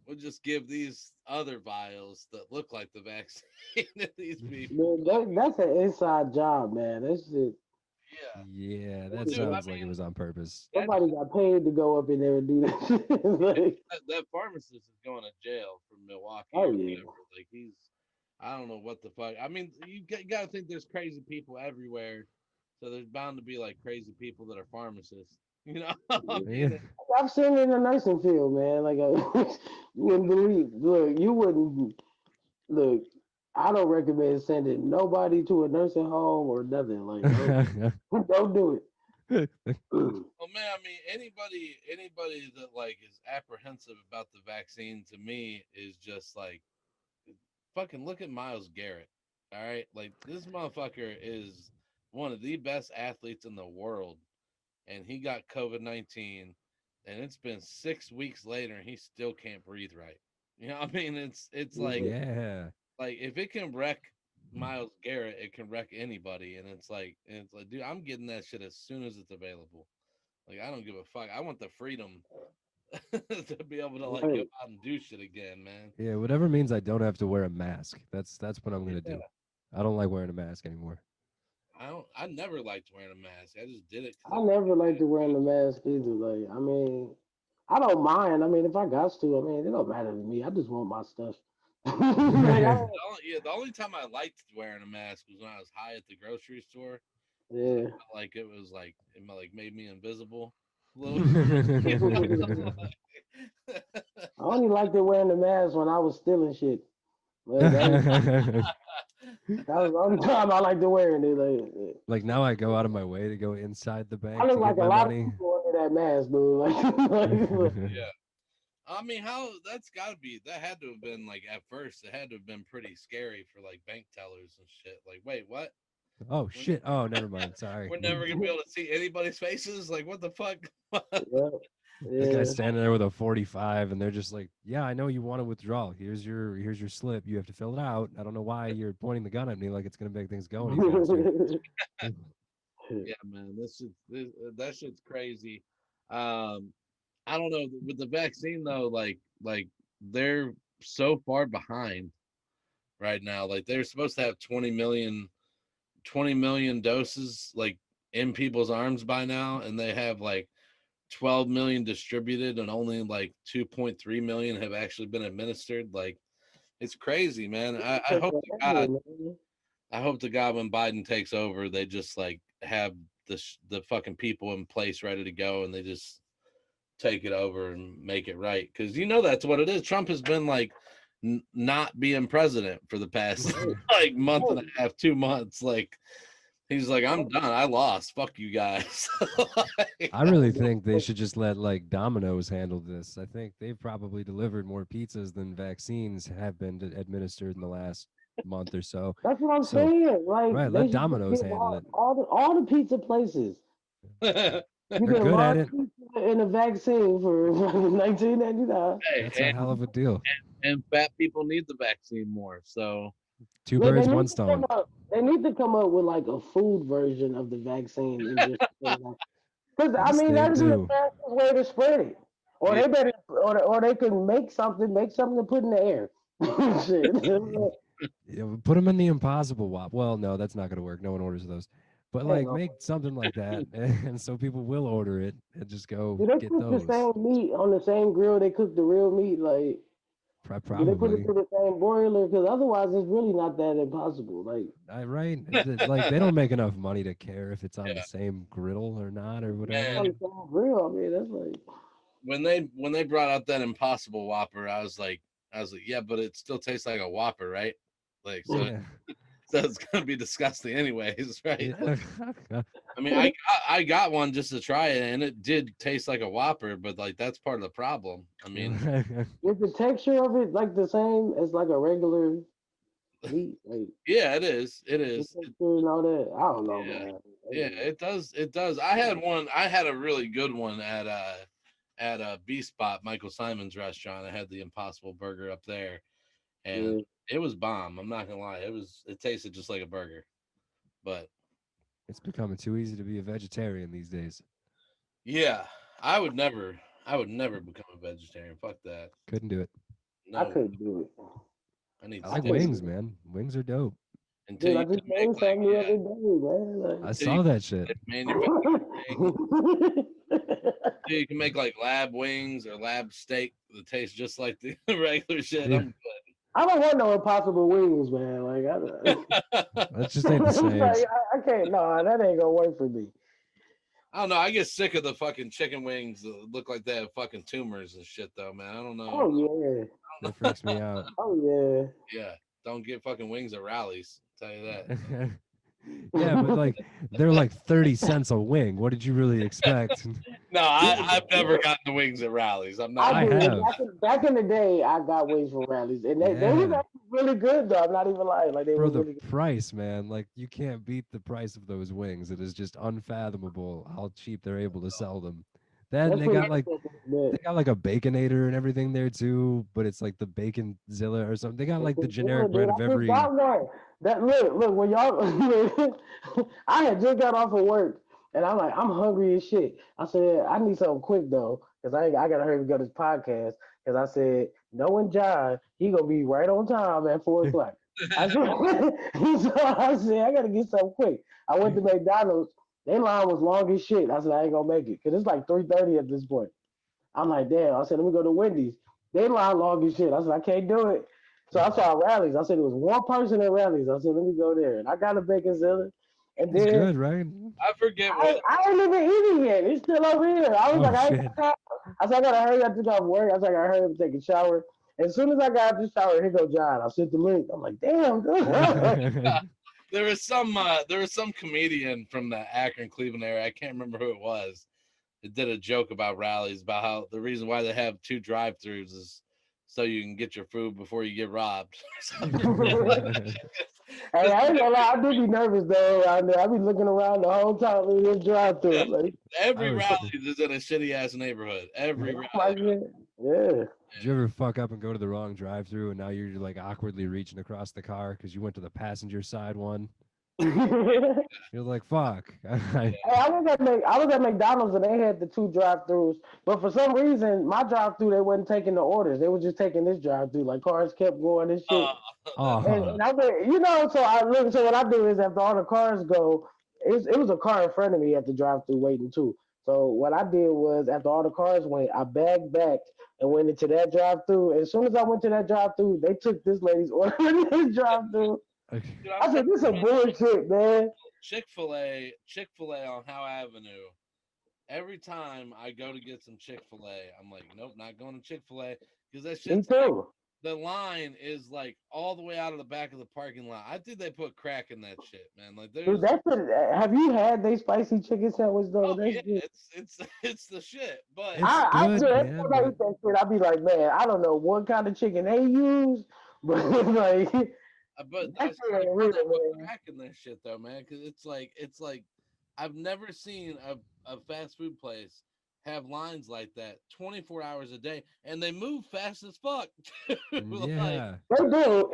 [SPEAKER 2] we'll just give these other vials that look like the vaccine to these people.
[SPEAKER 1] Man, that's an inside job, man. That shit.
[SPEAKER 3] Yeah, that
[SPEAKER 2] Dude,
[SPEAKER 3] sounds
[SPEAKER 2] I
[SPEAKER 3] like it
[SPEAKER 2] mean,
[SPEAKER 3] was on purpose.
[SPEAKER 1] Somebody got paid to go up in there and do that shit. Like,
[SPEAKER 2] That pharmacist is going to jail from Milwaukee.
[SPEAKER 1] Oh,
[SPEAKER 2] or
[SPEAKER 1] yeah.
[SPEAKER 2] whatever. Like I don't know what the fuck. I mean, you got to think there's crazy people everywhere, so there's bound to be like crazy people that are pharmacists. You know, I mean,
[SPEAKER 3] Yeah.
[SPEAKER 1] I've seen it in the nursing field, man. Like, you wouldn't believe. Look, you wouldn't. Look, I don't recommend sending nobody to a nursing home or nothing. Like, don't do it.
[SPEAKER 2] well, man, I mean, anybody that like is apprehensive about the vaccine to me is just like, fucking look at Myles Garrett. All right, like this motherfucker is one of the best athletes in the world, and he got COVID-19, and it's been 6 weeks later, and he still can't breathe right. You know what I mean? It's like,
[SPEAKER 3] Yeah.
[SPEAKER 2] like if it can wreck Myles Garrett, it can wreck anybody, and it's like, dude, I'm getting that shit as soon as it's available. Like, I don't give a fuck. I want the freedom to be able to like go out and do shit again, man.
[SPEAKER 3] Yeah, whatever means I don't have to wear a mask. That's what I'm gonna do. I don't like wearing a mask anymore.
[SPEAKER 2] I never liked wearing a mask. I just did it.
[SPEAKER 1] I never liked to wearing the mask either. Like, I mean, I don't mind. I mean, if I got to, I mean, it don't matter to me. I just want my stuff. Like,
[SPEAKER 2] The only time I liked wearing a mask was when I was high at the grocery store.
[SPEAKER 1] yeah.
[SPEAKER 2] Like it was like it made me invisible.
[SPEAKER 1] I only liked it wearing the mask when I was stealing shit. Like, that was the only time I liked to wear it.
[SPEAKER 3] Like now I go out of my way to go inside the bank
[SPEAKER 1] I
[SPEAKER 3] to
[SPEAKER 1] look like
[SPEAKER 3] get
[SPEAKER 1] a
[SPEAKER 3] my
[SPEAKER 1] lot
[SPEAKER 3] money.
[SPEAKER 1] of people under that mask, dude. Like,
[SPEAKER 2] Yeah. I mean, that had to have been like at first, it had to have been pretty scary for like bank tellers and shit. Like, wait, what?
[SPEAKER 3] Oh shit. Oh, never mind. Sorry.
[SPEAKER 2] We're never gonna be able to see anybody's faces. Like, what the fuck?
[SPEAKER 3] This guy's standing there with a 45, and they're just like, "Yeah, I know you want to withdraw. Here's your slip. You have to fill it out. I don't know why you're pointing the gun at me like it's gonna make things go any faster."
[SPEAKER 2] Yeah, man, that shit's crazy. I don't know with the vaccine though. Like they're so far behind right now. Like they're supposed to have 20 million doses like in people's arms by now, and they have like 12 million distributed, and only like 2.3 million have actually been administered. Like, it's crazy, man. I hope to God when Biden takes over, they just like have the fucking people in place ready to go, and they just take it over and make it right. Because that's what it is. Trump has been like not being president for the past like month and a half, 2 months. Like, he's like, I'm done. I lost. Fuck you guys.
[SPEAKER 3] I really think they should just let like Domino's handle this. I think they've probably delivered more pizzas than vaccines have been administered in the last month or so.
[SPEAKER 1] That's what I'm saying. Like,
[SPEAKER 3] right, let Domino's handle it.
[SPEAKER 1] All the pizza places. You
[SPEAKER 3] They're
[SPEAKER 1] can
[SPEAKER 3] good at
[SPEAKER 1] run
[SPEAKER 3] it.
[SPEAKER 1] pizza and a vaccine for $19.99.
[SPEAKER 3] That's a hell of a deal.
[SPEAKER 2] And fat people need the vaccine more. So
[SPEAKER 3] Two
[SPEAKER 1] Look,
[SPEAKER 3] birds, one stone.
[SPEAKER 1] They need to come up with like a food version of the vaccine. Because I mean, that'd be the fastest way to spread it. Or they can make something to put in the air. Shit.
[SPEAKER 3] Put them in the Impossible Whopper. Well, no, that's not gonna work. No one orders those. But like,
[SPEAKER 1] Hell
[SPEAKER 3] make something like that, and so people will order it and just go
[SPEAKER 1] Do they
[SPEAKER 3] get
[SPEAKER 1] cook the
[SPEAKER 3] those.
[SPEAKER 1] same meat on the same grill they cook the real meat? Like, do they put it
[SPEAKER 3] Probably.
[SPEAKER 1] through the same broiler? Because otherwise, it's really not that impossible. Like,
[SPEAKER 3] Right? Like they don't make enough money to care if it's on the
[SPEAKER 2] Yeah,
[SPEAKER 3] same griddle or not or
[SPEAKER 2] man.
[SPEAKER 1] on
[SPEAKER 3] whatever.
[SPEAKER 1] the same grill, I mean, that's like,
[SPEAKER 2] When they brought out that Impossible Whopper, I was like, yeah, but it still tastes like a Whopper, right? Like, so
[SPEAKER 3] Yeah.
[SPEAKER 2] so it's gonna be disgusting anyways, right?
[SPEAKER 3] Yeah.
[SPEAKER 2] I mean, I got one just to try it, and it did taste like a Whopper, but like that's part of the problem. I mean,
[SPEAKER 1] is the texture of it like the same as like a regular meat? Like,
[SPEAKER 2] yeah, it is. It
[SPEAKER 1] the
[SPEAKER 2] is.
[SPEAKER 1] texture and all that? I don't know,
[SPEAKER 2] Yeah,
[SPEAKER 1] man.
[SPEAKER 2] yeah, it does. It does. I had one. I had a really good one at a B Spot, Michael Simon's restaurant. I had the Impossible Burger up there, and
[SPEAKER 1] Yeah.
[SPEAKER 2] it was bomb. I'm not gonna lie. It tasted just like a burger, but
[SPEAKER 3] It's becoming too easy to be a vegetarian these days.
[SPEAKER 2] yeah, I would never become a vegetarian. Fuck that.
[SPEAKER 3] Couldn't do it.
[SPEAKER 1] I
[SPEAKER 2] No,
[SPEAKER 1] couldn't do it.
[SPEAKER 2] I need
[SPEAKER 3] I like
[SPEAKER 1] couldn't
[SPEAKER 2] steaks
[SPEAKER 3] wings,
[SPEAKER 1] do it.
[SPEAKER 3] man. Wings are dope.
[SPEAKER 2] until
[SPEAKER 1] Dude, I
[SPEAKER 2] you
[SPEAKER 1] just
[SPEAKER 2] can make
[SPEAKER 1] made
[SPEAKER 2] like
[SPEAKER 1] something the
[SPEAKER 2] yeah,
[SPEAKER 1] other day,
[SPEAKER 3] I
[SPEAKER 1] man.
[SPEAKER 2] until you
[SPEAKER 3] saw that shit.
[SPEAKER 2] can manufacture wings,
[SPEAKER 1] Like,
[SPEAKER 2] until you can make like lab wings or lab steak that tastes just like the regular shit.
[SPEAKER 3] Yeah,
[SPEAKER 2] I'm
[SPEAKER 1] I don't want no impossible wings, man. Like, I,
[SPEAKER 2] good.
[SPEAKER 3] that just ain't the
[SPEAKER 1] it's
[SPEAKER 3] same.
[SPEAKER 1] like, I can't. No, that ain't gonna work for me.
[SPEAKER 2] I don't know. I get sick of the fucking chicken wings that look like they have fucking tumors and shit, though, man. I don't know.
[SPEAKER 1] Oh yeah.
[SPEAKER 3] That freaks me out.
[SPEAKER 1] Oh yeah.
[SPEAKER 2] Yeah, don't get fucking wings at rallies. I'll tell you that.
[SPEAKER 3] Yeah, but like they're like 30 cents a wing. What did you really expect?
[SPEAKER 2] No, I've never gotten the wings at rallies. I'm not.
[SPEAKER 3] I
[SPEAKER 1] I did.
[SPEAKER 3] have.
[SPEAKER 1] Back in the day, I got wings from rallies, and they was
[SPEAKER 3] Yeah.
[SPEAKER 1] actually really good though. I'm not even lying. Like they
[SPEAKER 3] Bro,
[SPEAKER 1] were
[SPEAKER 3] the
[SPEAKER 1] really good.
[SPEAKER 3] price, man, like you can't beat the price of those wings. It is just unfathomable how cheap they're able to sell them. Then
[SPEAKER 1] That's
[SPEAKER 3] they
[SPEAKER 1] pretty
[SPEAKER 3] got like
[SPEAKER 1] good. But
[SPEAKER 3] they got like a baconator and everything there too, but it's like the bacon zilla or something. They got like the generic
[SPEAKER 1] dude,
[SPEAKER 3] brand
[SPEAKER 1] I
[SPEAKER 3] of
[SPEAKER 1] just
[SPEAKER 3] every.
[SPEAKER 1] got one. That look when y'all. I had just got off of work, and I'm like, I'm hungry as shit. I said, I need something quick though, because I gotta hurry to go to this podcast. Because I said, knowing John, he gonna be right on time at 4 o'clock. I said, so I said, I gotta get something quick. I went to McDonald's. Their line was long as shit. I said, I ain't gonna make it because it's like 3:30 at this point. I'm like, damn. I said, let me go to Wendy's. They line long as shit. I said, I can't do it. So I saw rallies. I said, it was one person at rallies. I said, let me go there. And I got a bacon zilla. And
[SPEAKER 3] It's
[SPEAKER 1] then
[SPEAKER 3] good, right?
[SPEAKER 2] I forget what.
[SPEAKER 1] I ain't even eat it yet. It's still over here. I was
[SPEAKER 3] Oh
[SPEAKER 1] like, I ain't
[SPEAKER 3] shit.
[SPEAKER 1] got time. I said, I gotta hurry up to go to work. I said, I gotta hurry up and take a shower. As soon as I got out the shower, here go John. I sent the link. I'm like, damn, dude.
[SPEAKER 2] There was some comedian from the Akron, Cleveland area. I can't remember who it was. It did a joke about rallies about how the reason why they have 2 drive-throughs is so you can get your food before you get robbed.
[SPEAKER 1] Hey, I ain't gonna lie, I do be nervous though around there. I be looking around the whole time in this drive through. Like,
[SPEAKER 2] Every
[SPEAKER 3] I was-
[SPEAKER 2] rally is in a shitty ass neighborhood. Every
[SPEAKER 1] like,
[SPEAKER 2] rally.
[SPEAKER 1] yeah.
[SPEAKER 3] Did you ever fuck up and go to the wrong drive-through and now you're like awkwardly reaching across the car because you went to the passenger side one? You're like, fuck.
[SPEAKER 1] Hey, I was at McDonald's and they had the 2 drive-throughs, but for some reason my drive-through they wasn't taking the orders. They were just taking this drive-through. Like cars kept going and shit. And I mean, so what I do is after all the cars go, it was a car in front of me at the drive-through waiting too. So what I did was after all the cars went, I bagged back and went into that drive-through. As soon as I went to that drive-through, they took this lady's order in this drive-through.
[SPEAKER 2] Dude,
[SPEAKER 1] I said, "This is some bullshit, man."
[SPEAKER 2] Chick-fil-A on Howe Avenue. Every time I go to get some Chick-fil-A, I'm like, nope, not going to Chick-fil-A because that
[SPEAKER 1] Me
[SPEAKER 2] shit's like,
[SPEAKER 1] too.
[SPEAKER 2] the line is like all the way out of the back of the parking lot. I think they put crack in that shit, man. Like there's
[SPEAKER 1] Dude, have you had they spicy chicken sandwich though?
[SPEAKER 2] oh
[SPEAKER 1] That's
[SPEAKER 2] yeah,
[SPEAKER 1] good.
[SPEAKER 2] it's the shit. But
[SPEAKER 3] It's
[SPEAKER 1] I
[SPEAKER 3] good,
[SPEAKER 1] do every
[SPEAKER 3] man,
[SPEAKER 1] time I
[SPEAKER 3] but
[SPEAKER 1] eat that shit, I be like, man, I don't know what kind of chicken they use, but like
[SPEAKER 2] but
[SPEAKER 1] that
[SPEAKER 2] I
[SPEAKER 1] shit
[SPEAKER 2] swear to
[SPEAKER 1] ain't
[SPEAKER 2] God, they
[SPEAKER 1] real,
[SPEAKER 2] put
[SPEAKER 1] man.
[SPEAKER 2] crack in that shit though, man. Because it's like I've never seen a fast food place have lines like that 24 hours a day, and they move fast as fuck. Like
[SPEAKER 3] yeah.
[SPEAKER 1] They do.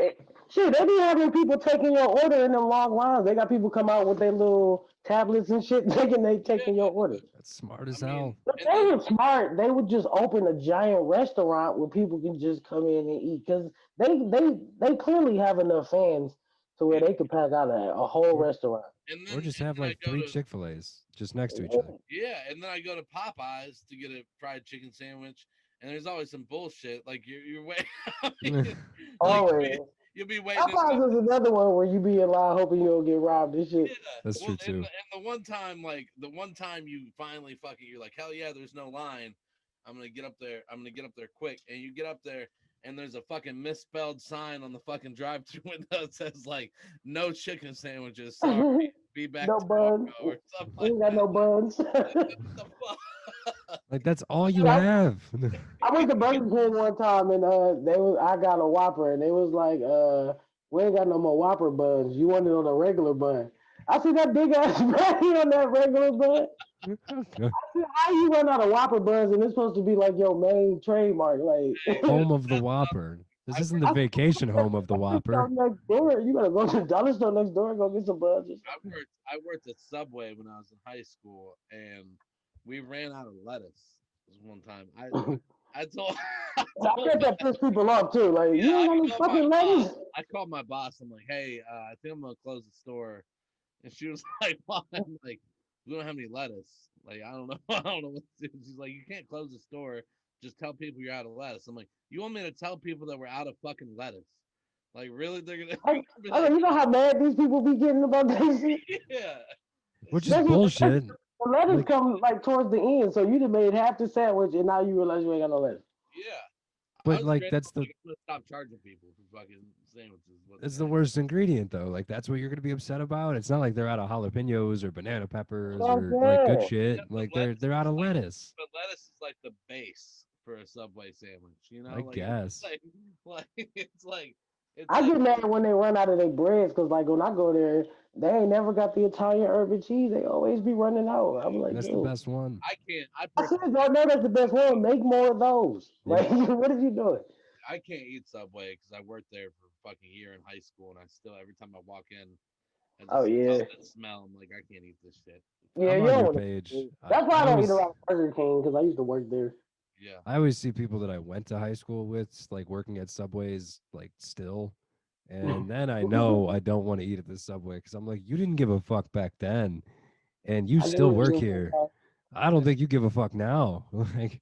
[SPEAKER 1] Shit, they be having people taking your order in them long lines. They got people come out with their little tablets and shit, taking your order.
[SPEAKER 3] That's smart as
[SPEAKER 2] I mean,
[SPEAKER 3] hell.
[SPEAKER 1] If
[SPEAKER 2] and
[SPEAKER 1] they
[SPEAKER 2] then
[SPEAKER 1] were smart, they would just open a giant restaurant where people can just come in and eat. Because they clearly have enough fans to where
[SPEAKER 2] yeah,
[SPEAKER 1] they could pack out a whole
[SPEAKER 3] Or
[SPEAKER 1] restaurant.
[SPEAKER 3] or just have
[SPEAKER 2] and then I
[SPEAKER 3] like
[SPEAKER 2] go
[SPEAKER 3] 3
[SPEAKER 2] to
[SPEAKER 3] Chick-fil-A's just next to each other.
[SPEAKER 2] yeah, and then I go to Popeyes to get a fried chicken sandwich, and there's always some bullshit. Like you're waiting, I mean, like
[SPEAKER 1] Always.
[SPEAKER 2] you'll be waiting.
[SPEAKER 1] Popeyes is another one where you be in line hoping you don't get robbed and shit.
[SPEAKER 2] Yeah.
[SPEAKER 3] That's
[SPEAKER 2] Well,
[SPEAKER 3] true too.
[SPEAKER 2] and the one time you finally fucking, you're like, hell yeah, there's no line. I'm gonna get up there. I'm gonna get up there quick, and you get up there, and there's a fucking misspelled sign on the fucking drive-through window that says like, "No chicken sandwiches. Sorry, be back
[SPEAKER 1] No
[SPEAKER 2] tomorrow,"
[SPEAKER 1] buns.
[SPEAKER 2] or something
[SPEAKER 1] We
[SPEAKER 2] like
[SPEAKER 1] ain't got no buns.
[SPEAKER 2] that. What the fuck?
[SPEAKER 3] Like that's all you
[SPEAKER 1] I,
[SPEAKER 3] have.
[SPEAKER 1] I went to Burger King one time and I got a Whopper and they was like, we ain't got no more Whopper buns. You want it on a regular bun. I see that big ass patty on that regular bun. How you run out of Whopper buns and it's supposed to be like your main trademark? Like
[SPEAKER 3] Home of the Whopper. This
[SPEAKER 2] I
[SPEAKER 3] isn't the vacation home of the Whopper.
[SPEAKER 1] next door. You gotta go to the dollar store next door and go get some buns or something.
[SPEAKER 2] I worked at Subway when I was in high school, and we ran out of lettuce. This one time, I told, I
[SPEAKER 1] I
[SPEAKER 2] told
[SPEAKER 1] bet that pissed people off too. Like you
[SPEAKER 2] yeah,
[SPEAKER 1] don't want any fucking lettuce.
[SPEAKER 2] I called my boss. I'm like, hey, I think I'm gonna close the store, and she was like, why? I'm like, we don't have any lettuce. Like I don't know, I don't know what to do. She's like, you can't close the store. Just tell people you're out of lettuce. I'm like, you want me to tell people that we're out of fucking lettuce? Like really? They're gonna be
[SPEAKER 1] I
[SPEAKER 2] like,
[SPEAKER 1] mean, you know how mad these people be getting about this shit?
[SPEAKER 2] yeah.
[SPEAKER 3] Which is
[SPEAKER 1] That's
[SPEAKER 3] bullshit.
[SPEAKER 1] the lettuce
[SPEAKER 3] Like,
[SPEAKER 1] come like towards the end, so you done made half the sandwich, and now you realize you ain't got no lettuce.
[SPEAKER 2] Yeah. I
[SPEAKER 3] but
[SPEAKER 2] was
[SPEAKER 3] like
[SPEAKER 2] great.
[SPEAKER 3] that's the
[SPEAKER 2] I'm gonna stop charging people for fucking sandwiches.
[SPEAKER 3] that's the worst ingredient though. Like that's what you're gonna be upset about. It's not like they're out of jalapenos or banana peppers
[SPEAKER 1] That's
[SPEAKER 3] or like good
[SPEAKER 1] it.
[SPEAKER 3] shit. Like they're out of lettuce.
[SPEAKER 2] But lettuce is like the base for a Subway sandwich. You know,
[SPEAKER 3] I
[SPEAKER 2] like
[SPEAKER 3] guess.
[SPEAKER 2] like it's
[SPEAKER 1] I
[SPEAKER 2] like
[SPEAKER 1] get mad when they run out of their breads because, like, when I go there, they ain't never got the Italian urban cheese. They always be running out. I'm like,
[SPEAKER 3] That's the
[SPEAKER 1] dude,
[SPEAKER 3] best one.
[SPEAKER 2] I can't.
[SPEAKER 1] I said, I know that's the best one. Make more of those.
[SPEAKER 3] Yeah.
[SPEAKER 1] Like, what are you doing?
[SPEAKER 2] I can't eat Subway because I worked there for a fucking year in high school, and I still every time I walk in, I
[SPEAKER 1] Oh
[SPEAKER 2] just
[SPEAKER 1] yeah,
[SPEAKER 2] smell that smell. I'm like, I can't eat this shit.
[SPEAKER 1] yeah.
[SPEAKER 3] I'm
[SPEAKER 1] You
[SPEAKER 3] on
[SPEAKER 1] don't
[SPEAKER 3] your
[SPEAKER 1] want
[SPEAKER 3] page.
[SPEAKER 1] to. That's why I
[SPEAKER 3] I
[SPEAKER 1] don't eat a
[SPEAKER 3] always
[SPEAKER 1] lot of Burger King because I used to work there.
[SPEAKER 2] Yeah.
[SPEAKER 3] I always see people that I went to high school with like working at Subways like still. And then I know I don't want to eat at the Subway because I'm like, you didn't give a fuck back then, and you
[SPEAKER 1] I
[SPEAKER 3] still
[SPEAKER 1] do.
[SPEAKER 3] work here. I don't think you give a fuck now. Like,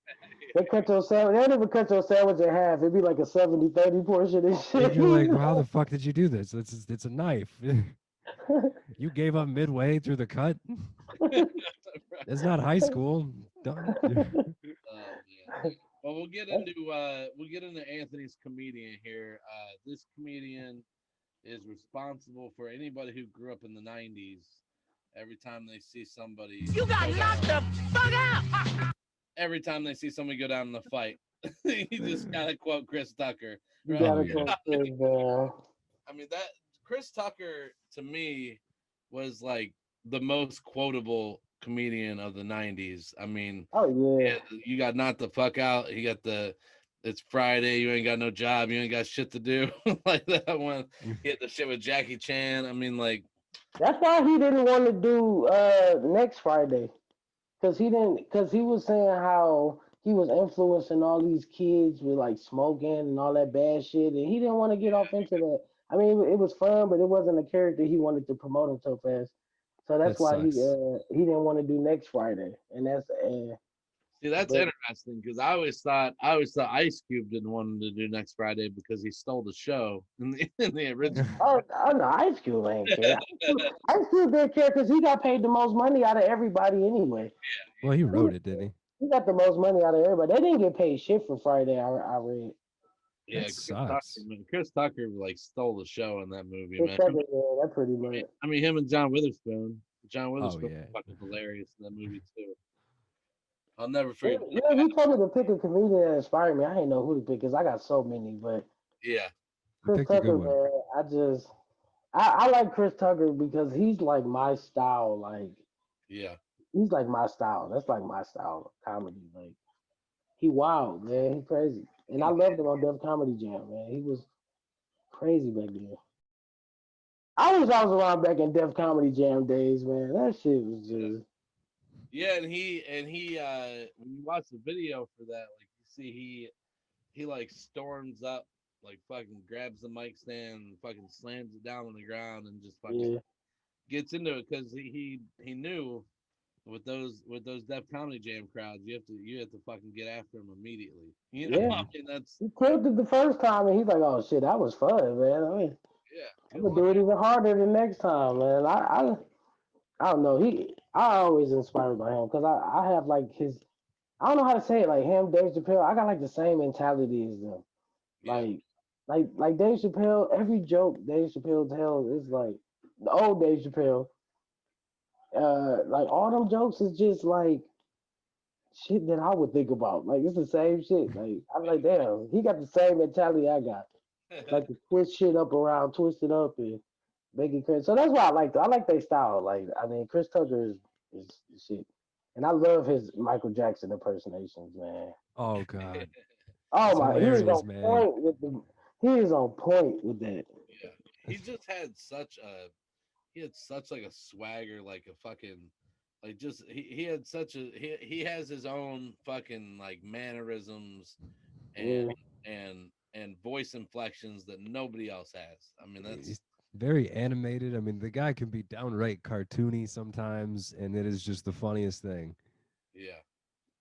[SPEAKER 1] They cut your sandwich. They don't even cut your sandwich in half. It'd be like a 70-30 portion and shit.
[SPEAKER 3] and you're like, well, how the fuck did you do this? It's a knife. You gave up midway through the cut. It's not high school. Don't.
[SPEAKER 2] Man. Well, we'll get into Anthony's comedian here. This comedian is responsible for anybody who grew up in the '90s. Every time they see somebody, you got knocked the fuck out. Every time they see somebody go down in the fight, you just gotta quote Chris Tucker. Right?
[SPEAKER 1] You gotta
[SPEAKER 3] yeah.
[SPEAKER 1] go sit down.
[SPEAKER 2] I mean that Chris Tucker to me was like the most quotable comedian of the '90s. I mean,
[SPEAKER 1] Oh yeah.
[SPEAKER 2] you got knocked the fuck out. You got the it's Friday. You ain't got no job. You ain't got shit to do. Like that one. He had the shit with Jackie Chan. I mean, like
[SPEAKER 1] That's why he didn't want to do next Friday. Cause he was saying how he was influencing all these kids with like smoking and all that bad shit, and he didn't want to get off into that. I mean, it was fun, but it wasn't a character he wanted to promote him so fast. So
[SPEAKER 3] That
[SPEAKER 1] that's why
[SPEAKER 3] sucks.
[SPEAKER 1] he didn't want to do next Friday, and that's
[SPEAKER 2] see, that's
[SPEAKER 1] but
[SPEAKER 2] interesting because I always thought Ice Cube didn't want him to do next Friday because he stole the show in the original.
[SPEAKER 1] oh no, Ice Cube ain't care. Ice Cube didn't care because he got paid the most money out of everybody anyway.
[SPEAKER 3] Well, he wrote it, didn't he?
[SPEAKER 1] He got the most money out of everybody. They didn't get paid shit for Friday. I read.
[SPEAKER 2] Yeah,
[SPEAKER 3] That sucks.
[SPEAKER 2] Chris Tucker like stole the show in that movie,
[SPEAKER 1] It's
[SPEAKER 2] man.
[SPEAKER 1] second, yeah, that's pretty much.
[SPEAKER 2] I mean, him and John Witherspoon. John
[SPEAKER 3] Oh
[SPEAKER 2] Witherspoon
[SPEAKER 3] yeah.
[SPEAKER 2] was fucking hilarious in that movie too. I'll never
[SPEAKER 1] Yeah,
[SPEAKER 2] forget.
[SPEAKER 1] you told me to pick a comedian that inspired me. I didn't know who to pick because I got so many. But
[SPEAKER 2] Yeah,
[SPEAKER 3] You
[SPEAKER 1] Chris
[SPEAKER 3] picked a good
[SPEAKER 1] Tucker,
[SPEAKER 3] one.
[SPEAKER 1] man, I like Chris Tucker because he's like my style. Like
[SPEAKER 2] yeah.
[SPEAKER 1] he's like my style. That's like my style of comedy. Like he wild, man. He crazy. And I loved him on Def Comedy Jam, man. He was crazy back then. I wish I was around back in Def Comedy Jam days, man. That shit was just
[SPEAKER 2] Yeah, and he when you watch the video for that, like you see he like storms up, like fucking grabs the mic stand and fucking slams it down on the ground and just fucking
[SPEAKER 1] yeah,
[SPEAKER 2] gets into it because he knew with those Def Comedy Jam crowds, you have to fucking get after them immediately. You know,
[SPEAKER 1] yeah.
[SPEAKER 2] I mean that's
[SPEAKER 1] He killed it the first time, and he's like, "Oh shit, that was fun, man. I mean,
[SPEAKER 2] yeah,
[SPEAKER 1] I'm
[SPEAKER 2] good
[SPEAKER 1] gonna do
[SPEAKER 2] luck.
[SPEAKER 1] it even harder the next time, man." I don't know. I always inspired by him because I have like his. I don't know how to say it. Like him, Dave Chappelle. I got like the same mentality as them.
[SPEAKER 2] Yeah,
[SPEAKER 1] Like, like Dave Chappelle. Every joke Dave Chappelle tells is like the old Dave Chappelle. Like all them jokes is just like shit that I would think about. Like it's the same shit. Like I'm like, damn, he got the same mentality I got. Like to twist shit up around, twist it up and make it crazy. So that's why I like their style. Like I mean, Chris Tucker is shit, and I love his Michael Jackson impersonations, man.
[SPEAKER 3] Oh God,
[SPEAKER 1] Oh
[SPEAKER 3] it's
[SPEAKER 1] my, he is
[SPEAKER 3] hilarious,
[SPEAKER 1] on
[SPEAKER 3] man.
[SPEAKER 1] point with the. He is on point with that.
[SPEAKER 2] yeah. He just had such a he had such like a swagger, like a fucking like just he had such a he has his own fucking like mannerisms and
[SPEAKER 1] Yeah,
[SPEAKER 2] and voice inflections that nobody else has. I mean
[SPEAKER 3] He's
[SPEAKER 2] that's
[SPEAKER 3] very animated. I mean, the guy can be downright cartoony sometimes, and it is just the funniest thing.
[SPEAKER 2] yeah.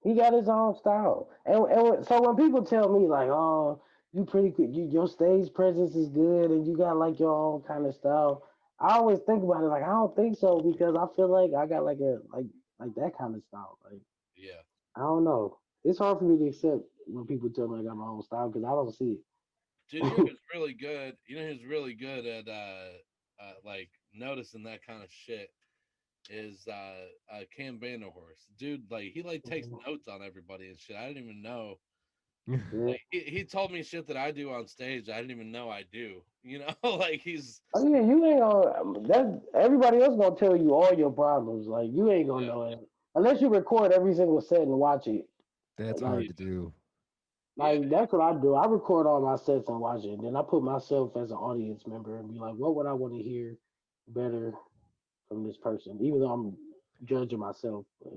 [SPEAKER 1] he got his own style, so when people tell me like, oh, you pretty good, your stage presence is good, and you got like your own kind of style. I always think about it like I don't think so because I feel like I got like a like that kind of style. Like
[SPEAKER 2] Yeah.
[SPEAKER 1] I don't know. It's hard for me to accept when people tell me I got my own style because I don't see
[SPEAKER 2] Dude, you know
[SPEAKER 1] it.
[SPEAKER 2] who's really good? You know who's really good at like noticing that kind of shit is Cam Horse. Dude, like he like takes notes on everybody and shit. I didn't even know.
[SPEAKER 1] Yeah.
[SPEAKER 2] Like he told me shit that I do on stage. I didn't even know I do. You know, like he's
[SPEAKER 1] Oh yeah, you ain't gonna. That everybody else gonna tell you all your problems. Like you ain't gonna
[SPEAKER 2] yeah,
[SPEAKER 1] know it unless you record every single set and watch it.
[SPEAKER 3] That's hard
[SPEAKER 1] Like
[SPEAKER 3] to do.
[SPEAKER 2] yeah,
[SPEAKER 1] that's what I do. I record all my sets and watch it. And then I put myself as an audience member and be like, what would I want to hear better from this person? Even though I'm judging myself. But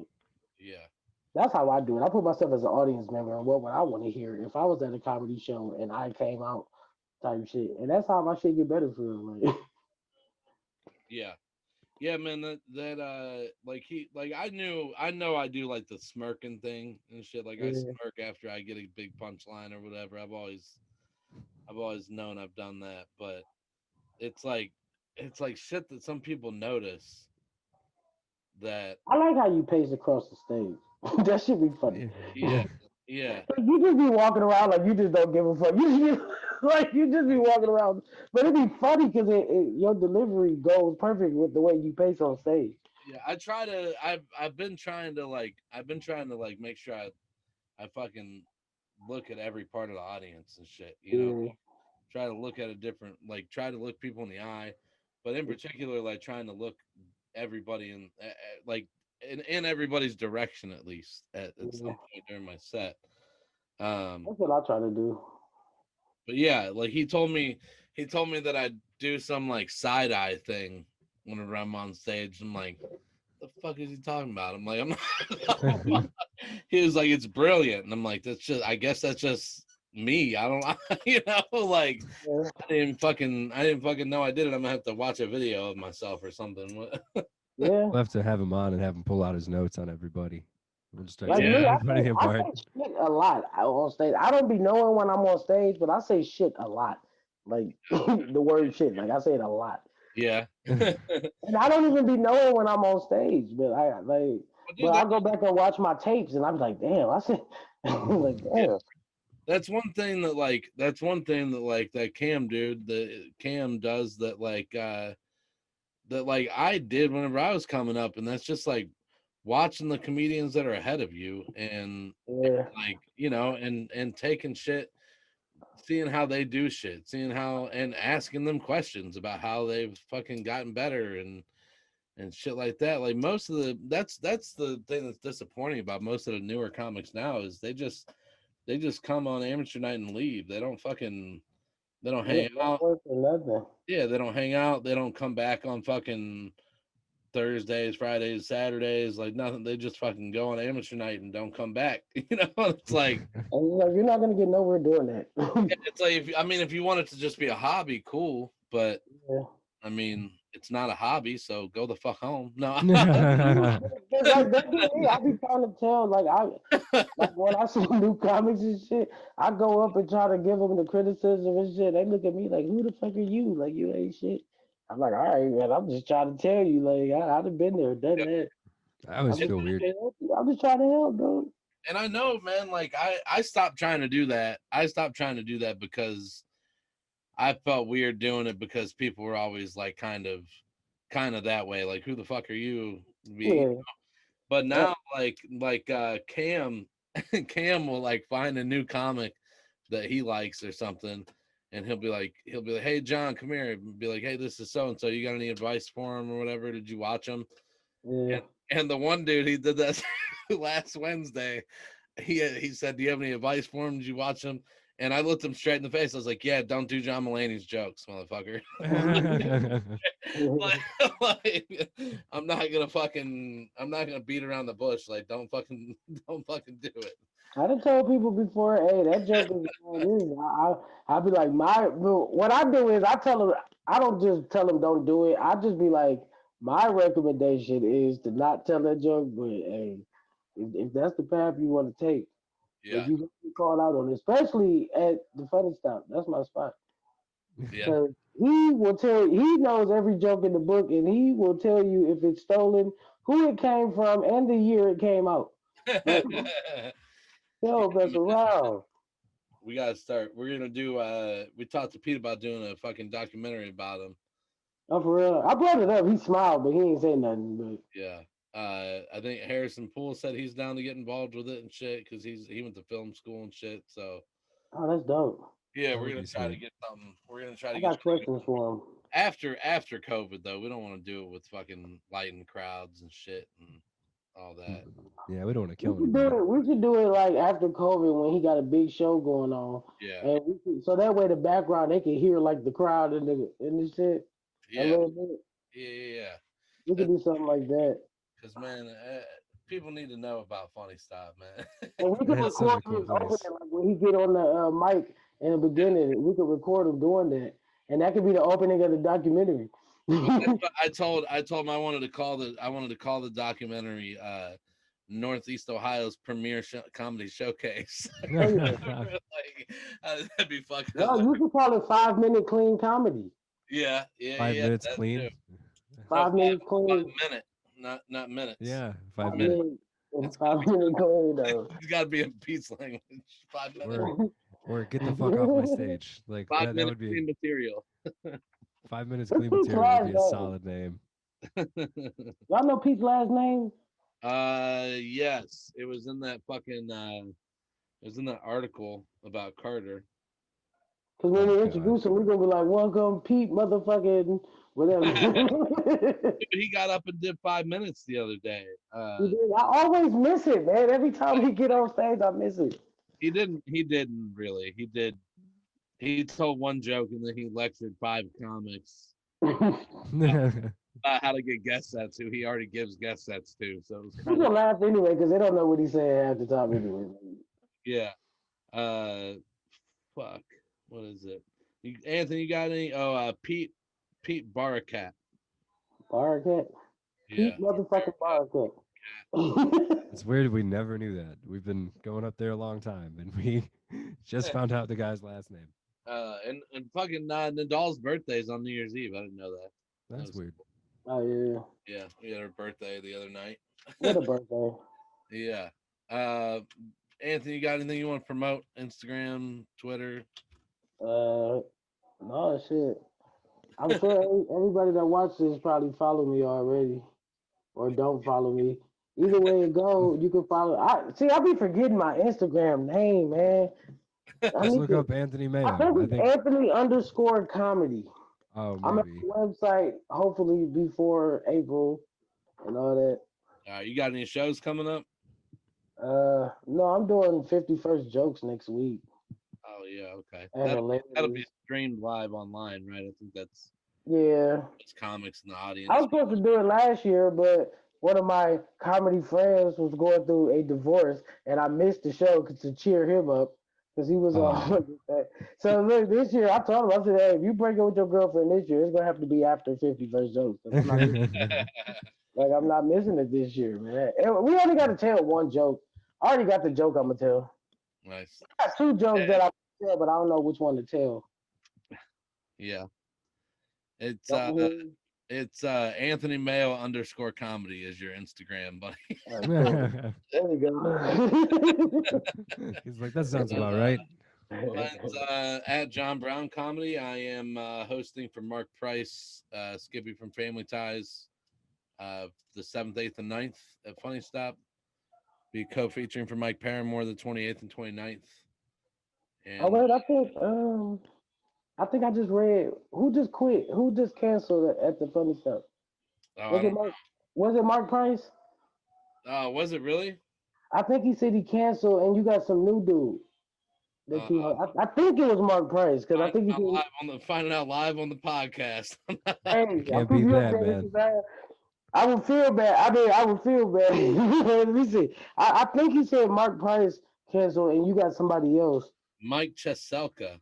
[SPEAKER 2] yeah.
[SPEAKER 1] that's how I do it. I put myself as an audience member and what would I want to hear if I was at a comedy show and I came out type shit. And that's how my shit get better for real. Like,
[SPEAKER 2] Yeah. Yeah, man, like he like I know I do like the smirking thing and shit. Like I
[SPEAKER 1] yeah,
[SPEAKER 2] smirk after I get a big punchline or whatever. I've always known I've done that, but it's like it's like shit that some people notice that
[SPEAKER 1] I like how you pace across the stage. That should be funny.
[SPEAKER 3] Yeah,
[SPEAKER 2] yeah,
[SPEAKER 3] yeah.
[SPEAKER 2] yeah,
[SPEAKER 1] Like, you just be walking around like you just don't give a fuck. You just be, like you just be walking around, but it'd be funny because your delivery goes perfect with the way you pace on stage.
[SPEAKER 2] yeah. I've been trying to like make sure I fucking look at every part of the audience and shit, you know,
[SPEAKER 1] Yeah,
[SPEAKER 2] try to look at a different like try to look people in the eye, but in particular like trying to look everybody in like in everybody's direction at least at some
[SPEAKER 1] yeah.
[SPEAKER 2] point during my set. Um,
[SPEAKER 1] That's what I try to do.
[SPEAKER 2] but yeah, like he told me that I do some like side eye thing whenever I'm on stage. I'm like, the fuck is he talking about? I'm like, I'm not. He was like, it's brilliant, and I'm like, that's just. I guess that's just me. I don't, you know, like
[SPEAKER 1] Yeah,
[SPEAKER 2] I didn't fucking know I did it. I'm gonna have to watch a video of myself or something.
[SPEAKER 1] yeah.
[SPEAKER 3] We'll have to have him on and have him pull out his notes on everybody. We'll just start
[SPEAKER 1] Like
[SPEAKER 3] taking
[SPEAKER 1] me,
[SPEAKER 2] Yeah,
[SPEAKER 3] everybody
[SPEAKER 1] I
[SPEAKER 3] apart.
[SPEAKER 1] say shit a lot on stage. I don't be knowing when I'm on stage, but I say shit a lot. Like the word shit. Like I say it a lot.
[SPEAKER 2] yeah.
[SPEAKER 1] And I don't even be knowing when I'm on stage, but
[SPEAKER 2] Dude,
[SPEAKER 1] I go back and watch my tapes, and I'm like, damn, I said, I'm like,
[SPEAKER 2] yeah,
[SPEAKER 1] damn,
[SPEAKER 2] that's one thing that like that Cam dude, the Cam does that like I did whenever I was coming up, and that's just like watching the comedians that are ahead of you and
[SPEAKER 1] yeah,
[SPEAKER 2] like you know and taking shit, seeing how they do shit, seeing how and asking them questions about how they've fucking gotten better and shit like that. Like most of the that's the thing that's disappointing about most of the newer comics now is they just come on amateur night and leave. They don't fucking They don't
[SPEAKER 1] They
[SPEAKER 2] hang
[SPEAKER 1] don't
[SPEAKER 2] out.
[SPEAKER 1] work for nothing.
[SPEAKER 2] Yeah, they don't hang out. They don't come back on fucking Thursdays, Fridays, Saturdays, like nothing. They just fucking go on amateur night and don't come back. It's like
[SPEAKER 1] And like, you're not gonna get nowhere doing that.
[SPEAKER 2] it's like if you want it to just be a hobby, cool. But
[SPEAKER 1] Yeah.
[SPEAKER 2] I mean, it's not a hobby, so go the fuck home. No.
[SPEAKER 1] But, like that be me. I be trying to tell, like when I see new comics and shit, I go up and try to give them the criticism and shit. They look at me like, "Who the fuck are you? Like you ain't shit." I'm like, "All right, man. I'm just trying to tell you. Like I've been there, done that.
[SPEAKER 3] I always
[SPEAKER 1] I'm just
[SPEAKER 3] feel
[SPEAKER 1] trying
[SPEAKER 3] weird.
[SPEAKER 1] to help you. I'm just trying to help, dude."
[SPEAKER 2] And I know, man, like I stopped trying to do that. I stopped trying to do that because I felt weird doing it because people were always like kind of that way. Like, who the fuck are you?
[SPEAKER 1] Yeah.
[SPEAKER 2] But now Cam Cam will like find a new comic that he likes or something, and he'll be like, "Hey John, come here." Be like, "Hey, this is so and so. You got any advice for him or whatever? Did you watch him?"
[SPEAKER 1] Yeah.
[SPEAKER 2] And the one dude, he did that last Wednesday. He said, "Do you have any advice for him? Did you watch him?" And I looked him straight in the face. I was like, "Yeah, don't do John Mulaney's jokes, motherfucker." like, I'm not gonna beat around the bush. Like, don't fucking do it.
[SPEAKER 1] I done told people before, hey, that joke is I be like, what I do is I tell them, I don't just tell them don't do it. I just be like, my recommendation is to not tell that joke, but hey, if that's the path you want to take, if
[SPEAKER 2] Yeah,
[SPEAKER 1] you get called out on it, especially at the funny stop, that's my spot.
[SPEAKER 2] yeah.
[SPEAKER 1] Because he knows every joke in the book, and he will tell you if it's stolen, who it came from, and the year it came out. Like, yo, mess around.
[SPEAKER 2] We gotta start. We're gonna do. We talked to Pete about doing a fucking documentary about him.
[SPEAKER 1] Oh, for real. I brought it up. He smiled, but he ain't say nothing.
[SPEAKER 2] Yeah. I think Harrison Poole said he's down to get involved with it and shit because he went to film school and shit. So
[SPEAKER 1] But that's dope.
[SPEAKER 2] yeah,
[SPEAKER 3] That
[SPEAKER 2] we're
[SPEAKER 3] would
[SPEAKER 2] gonna
[SPEAKER 3] be
[SPEAKER 2] try to
[SPEAKER 3] sweet.
[SPEAKER 2] get something. We're gonna try to
[SPEAKER 1] I
[SPEAKER 2] get
[SPEAKER 1] got questions for him.
[SPEAKER 2] after COVID though. We don't want to do it with fucking lighting crowds and shit and all that.
[SPEAKER 3] Yeah, we don't want to
[SPEAKER 1] We
[SPEAKER 3] kill
[SPEAKER 1] should do
[SPEAKER 3] anybody.
[SPEAKER 1] it. We should do it like after COVID when he got a big show going on,
[SPEAKER 2] Yeah,
[SPEAKER 1] and so that way the background they can hear like the crowd and the shit a
[SPEAKER 2] yeah,
[SPEAKER 1] little bit.
[SPEAKER 2] yeah.
[SPEAKER 1] We could
[SPEAKER 2] That
[SPEAKER 1] do something like that,
[SPEAKER 2] because man, people need to know about funny stuff, man.
[SPEAKER 1] and we could
[SPEAKER 3] That's such
[SPEAKER 1] record
[SPEAKER 3] a cool
[SPEAKER 1] his opening
[SPEAKER 3] place.
[SPEAKER 1] like when he get on the mic in the beginning. We could record him doing that, and that could be the opening of the documentary.
[SPEAKER 2] Well, that's what I told him I wanted to call the documentary Northeast Ohio's premier comedy showcase.
[SPEAKER 1] Oh yeah.
[SPEAKER 2] like that'd be fucking
[SPEAKER 1] No,
[SPEAKER 2] hilarious.
[SPEAKER 1] you could call it 5 minute clean comedy.
[SPEAKER 3] Five
[SPEAKER 2] Yeah,
[SPEAKER 3] minutes
[SPEAKER 2] that
[SPEAKER 3] clean.
[SPEAKER 2] too. No,
[SPEAKER 1] 5 minutes
[SPEAKER 2] five
[SPEAKER 1] clean.
[SPEAKER 2] minute, not minutes.
[SPEAKER 3] Yeah,
[SPEAKER 1] Five
[SPEAKER 3] 5 minutes.
[SPEAKER 1] minutes.
[SPEAKER 2] It's gotta
[SPEAKER 1] Five minute clean though.
[SPEAKER 2] it's gotta be in peace language. 5 minutes.
[SPEAKER 3] Or get the fuck off my stage. Like
[SPEAKER 2] Five
[SPEAKER 3] that
[SPEAKER 2] minutes
[SPEAKER 3] would be
[SPEAKER 2] clean material.
[SPEAKER 3] 5 minutes
[SPEAKER 1] What's
[SPEAKER 3] clean
[SPEAKER 1] Pete's
[SPEAKER 3] material would
[SPEAKER 1] last
[SPEAKER 3] be a
[SPEAKER 1] name?
[SPEAKER 3] solid name.
[SPEAKER 1] Y'all know Pete's last name?
[SPEAKER 2] Yes, it was in that fucking it was in that article about Carter.
[SPEAKER 1] Because when
[SPEAKER 3] Oh
[SPEAKER 1] we
[SPEAKER 3] god.
[SPEAKER 1] introduce him, we're gonna be like, "Welcome, Pete, motherfucking whatever."
[SPEAKER 2] He got up and did 5 minutes the other day.
[SPEAKER 1] He did. I always miss it, man. Every time he get on stage, I miss it.
[SPEAKER 2] He didn't really. He did. He told one joke and then he lectured 5 comics about how to get guest sets who he already gives guest sets to. So it was
[SPEAKER 1] He's
[SPEAKER 2] kind
[SPEAKER 1] gonna
[SPEAKER 2] of
[SPEAKER 1] laugh anyway because they don't know what he's saying half the time anyway.
[SPEAKER 2] yeah. Uh, fuck. What is it? Anthony, you got any? Oh, Pete Barakat.
[SPEAKER 1] Barakat,
[SPEAKER 2] Yeah.
[SPEAKER 1] Pete, motherfucking Barakat.
[SPEAKER 3] It's weird we never knew that. We've been going up there a long time and we just found out the guy's last name.
[SPEAKER 2] And fucking Nadal's birthday's on New Year's Eve. I didn't know that.
[SPEAKER 3] That's weird.
[SPEAKER 1] Oh yeah,
[SPEAKER 2] Yeah, we had her birthday the other night.
[SPEAKER 1] what a birthday!
[SPEAKER 2] Yeah. Anthony, you got anything you want to promote? Instagram, Twitter?
[SPEAKER 1] No shit. I'm sure everybody that watches this probably follow me already, or don't follow me. Either way it go, you can follow. I be forgetting my Instagram name, man. I
[SPEAKER 3] Just
[SPEAKER 1] need
[SPEAKER 3] look
[SPEAKER 1] to.
[SPEAKER 3] up Anthony
[SPEAKER 1] I
[SPEAKER 3] Mayo.
[SPEAKER 1] think
[SPEAKER 3] I
[SPEAKER 1] it's
[SPEAKER 3] think
[SPEAKER 1] Anthony_comedy.
[SPEAKER 3] oh
[SPEAKER 1] I'm at
[SPEAKER 3] maybe.
[SPEAKER 1] the website hopefully before April and all that.
[SPEAKER 2] You got any shows coming up?
[SPEAKER 1] No, I'm doing 51st jokes next week.
[SPEAKER 2] Oh yeah, okay.
[SPEAKER 1] and
[SPEAKER 2] That'll be
[SPEAKER 1] hilarities.
[SPEAKER 2] streamed live online, right? I think that's
[SPEAKER 1] Yeah.
[SPEAKER 2] it's comics in the
[SPEAKER 1] I
[SPEAKER 2] audience.
[SPEAKER 1] was supposed to do it last year, but one of my comedy friends was going through a divorce, and I missed the show to cheer him up because he was
[SPEAKER 3] Aw.
[SPEAKER 1] on. So look, this year I told him, I said, "Hey, if you break up with your girlfriend this year, it's gonna have to be after 51st jokes. 'Cause I'm not missing it this year, man. And we only got to tell one joke. I already got the joke I'm gonna tell.
[SPEAKER 2] Nice.
[SPEAKER 1] I got two jokes
[SPEAKER 2] Yeah.
[SPEAKER 1] that I tell, but I don't know which one to tell.
[SPEAKER 2] Yeah. It's
[SPEAKER 1] Don't you
[SPEAKER 2] it's Anthony Mayo _ comedy is your Instagram, buddy.
[SPEAKER 1] hear me? Cool. There we go.
[SPEAKER 3] He's like, that sounds about
[SPEAKER 2] Uh,
[SPEAKER 3] right.
[SPEAKER 2] Mine's at John Brown Comedy. I am hosting for Mark Price, Skippy from Family Ties, the 7th, 8th, and 9th at Funny Stop. Be co-featuring for Mike Paramore the 28th and 29th.
[SPEAKER 1] Oh
[SPEAKER 2] And
[SPEAKER 1] wait, I think I just read who just quit, who just canceled at the funny stuff.
[SPEAKER 2] I
[SPEAKER 1] Was it
[SPEAKER 2] don't
[SPEAKER 1] Mark? Was it Mark Price?
[SPEAKER 2] know. Was it really?
[SPEAKER 1] I think he said he canceled, and you got some new dude that you. I think it was Mark Price because I think he said,
[SPEAKER 2] Finding out live on the podcast.
[SPEAKER 1] "Hey, I
[SPEAKER 3] Can't
[SPEAKER 1] put
[SPEAKER 3] beat
[SPEAKER 1] you up
[SPEAKER 3] that,
[SPEAKER 1] there.
[SPEAKER 3] man.
[SPEAKER 1] This is bad." I would feel bad. I mean, I would feel bad. Let me see. I think he said Mark Price canceled, and you got somebody else,
[SPEAKER 2] Mike Cheselka.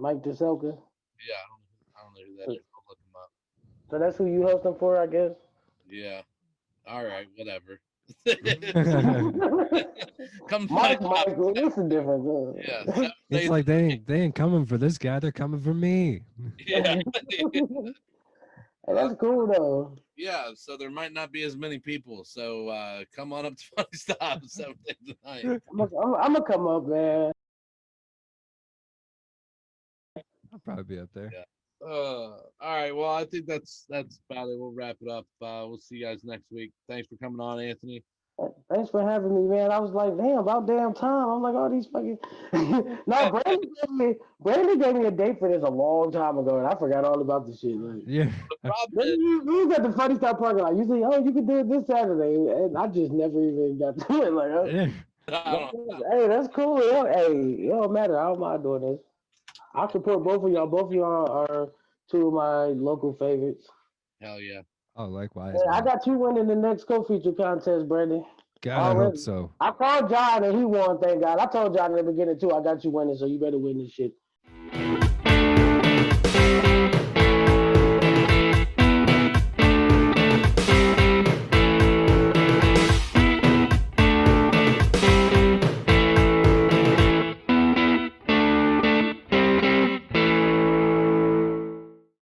[SPEAKER 1] Mike DeSelka.
[SPEAKER 2] Yeah, I don't know who that is. I'll look him up.
[SPEAKER 1] So that's who you hosting for, I guess.
[SPEAKER 2] Yeah. All right. Whatever.
[SPEAKER 1] Mike,
[SPEAKER 2] Come find out.
[SPEAKER 1] Michael, what's the difference?
[SPEAKER 2] Yeah.
[SPEAKER 3] It's
[SPEAKER 2] 7th,
[SPEAKER 3] like they ain't coming for this guy. They're coming for me.
[SPEAKER 2] yeah.
[SPEAKER 1] Hey, that's cool though.
[SPEAKER 2] Yeah. So there might not be as many people. So come on up to Funny Stop 7th, 8th, and 9th.
[SPEAKER 1] I'm gonna come up, man.
[SPEAKER 3] I'll probably be up there.
[SPEAKER 2] Yeah. All right. Well, I think that's about it. We'll wrap it up. We'll see you guys next week. Thanks for coming on, Anthony.
[SPEAKER 1] Thanks for having me, man. I was like, damn, about damn time. I'm like, all these fucking. No, Brandon gave me a date for this a long time ago, and I forgot all about the shit. Like,
[SPEAKER 3] Yeah.
[SPEAKER 2] The problem is,
[SPEAKER 1] we was at the Funny Stop parking lot. Usually, oh, you can do it this Saturday, and I just never even got to it. Like,
[SPEAKER 3] Yeah.
[SPEAKER 1] hey, that's cool. Hey, it don't matter. I don't mind doing this. I support both of y'all. Both of y'all are two of my local favorites.
[SPEAKER 2] hell yeah.
[SPEAKER 3] Oh, likewise.
[SPEAKER 1] Hey, I
[SPEAKER 3] Man.
[SPEAKER 1] got you winning the next co-feature contest, Brandon.
[SPEAKER 3] God, I hope so.
[SPEAKER 1] I called John and he won, thank God. I told John in the beginning too, I got you winning, so you better win this shit.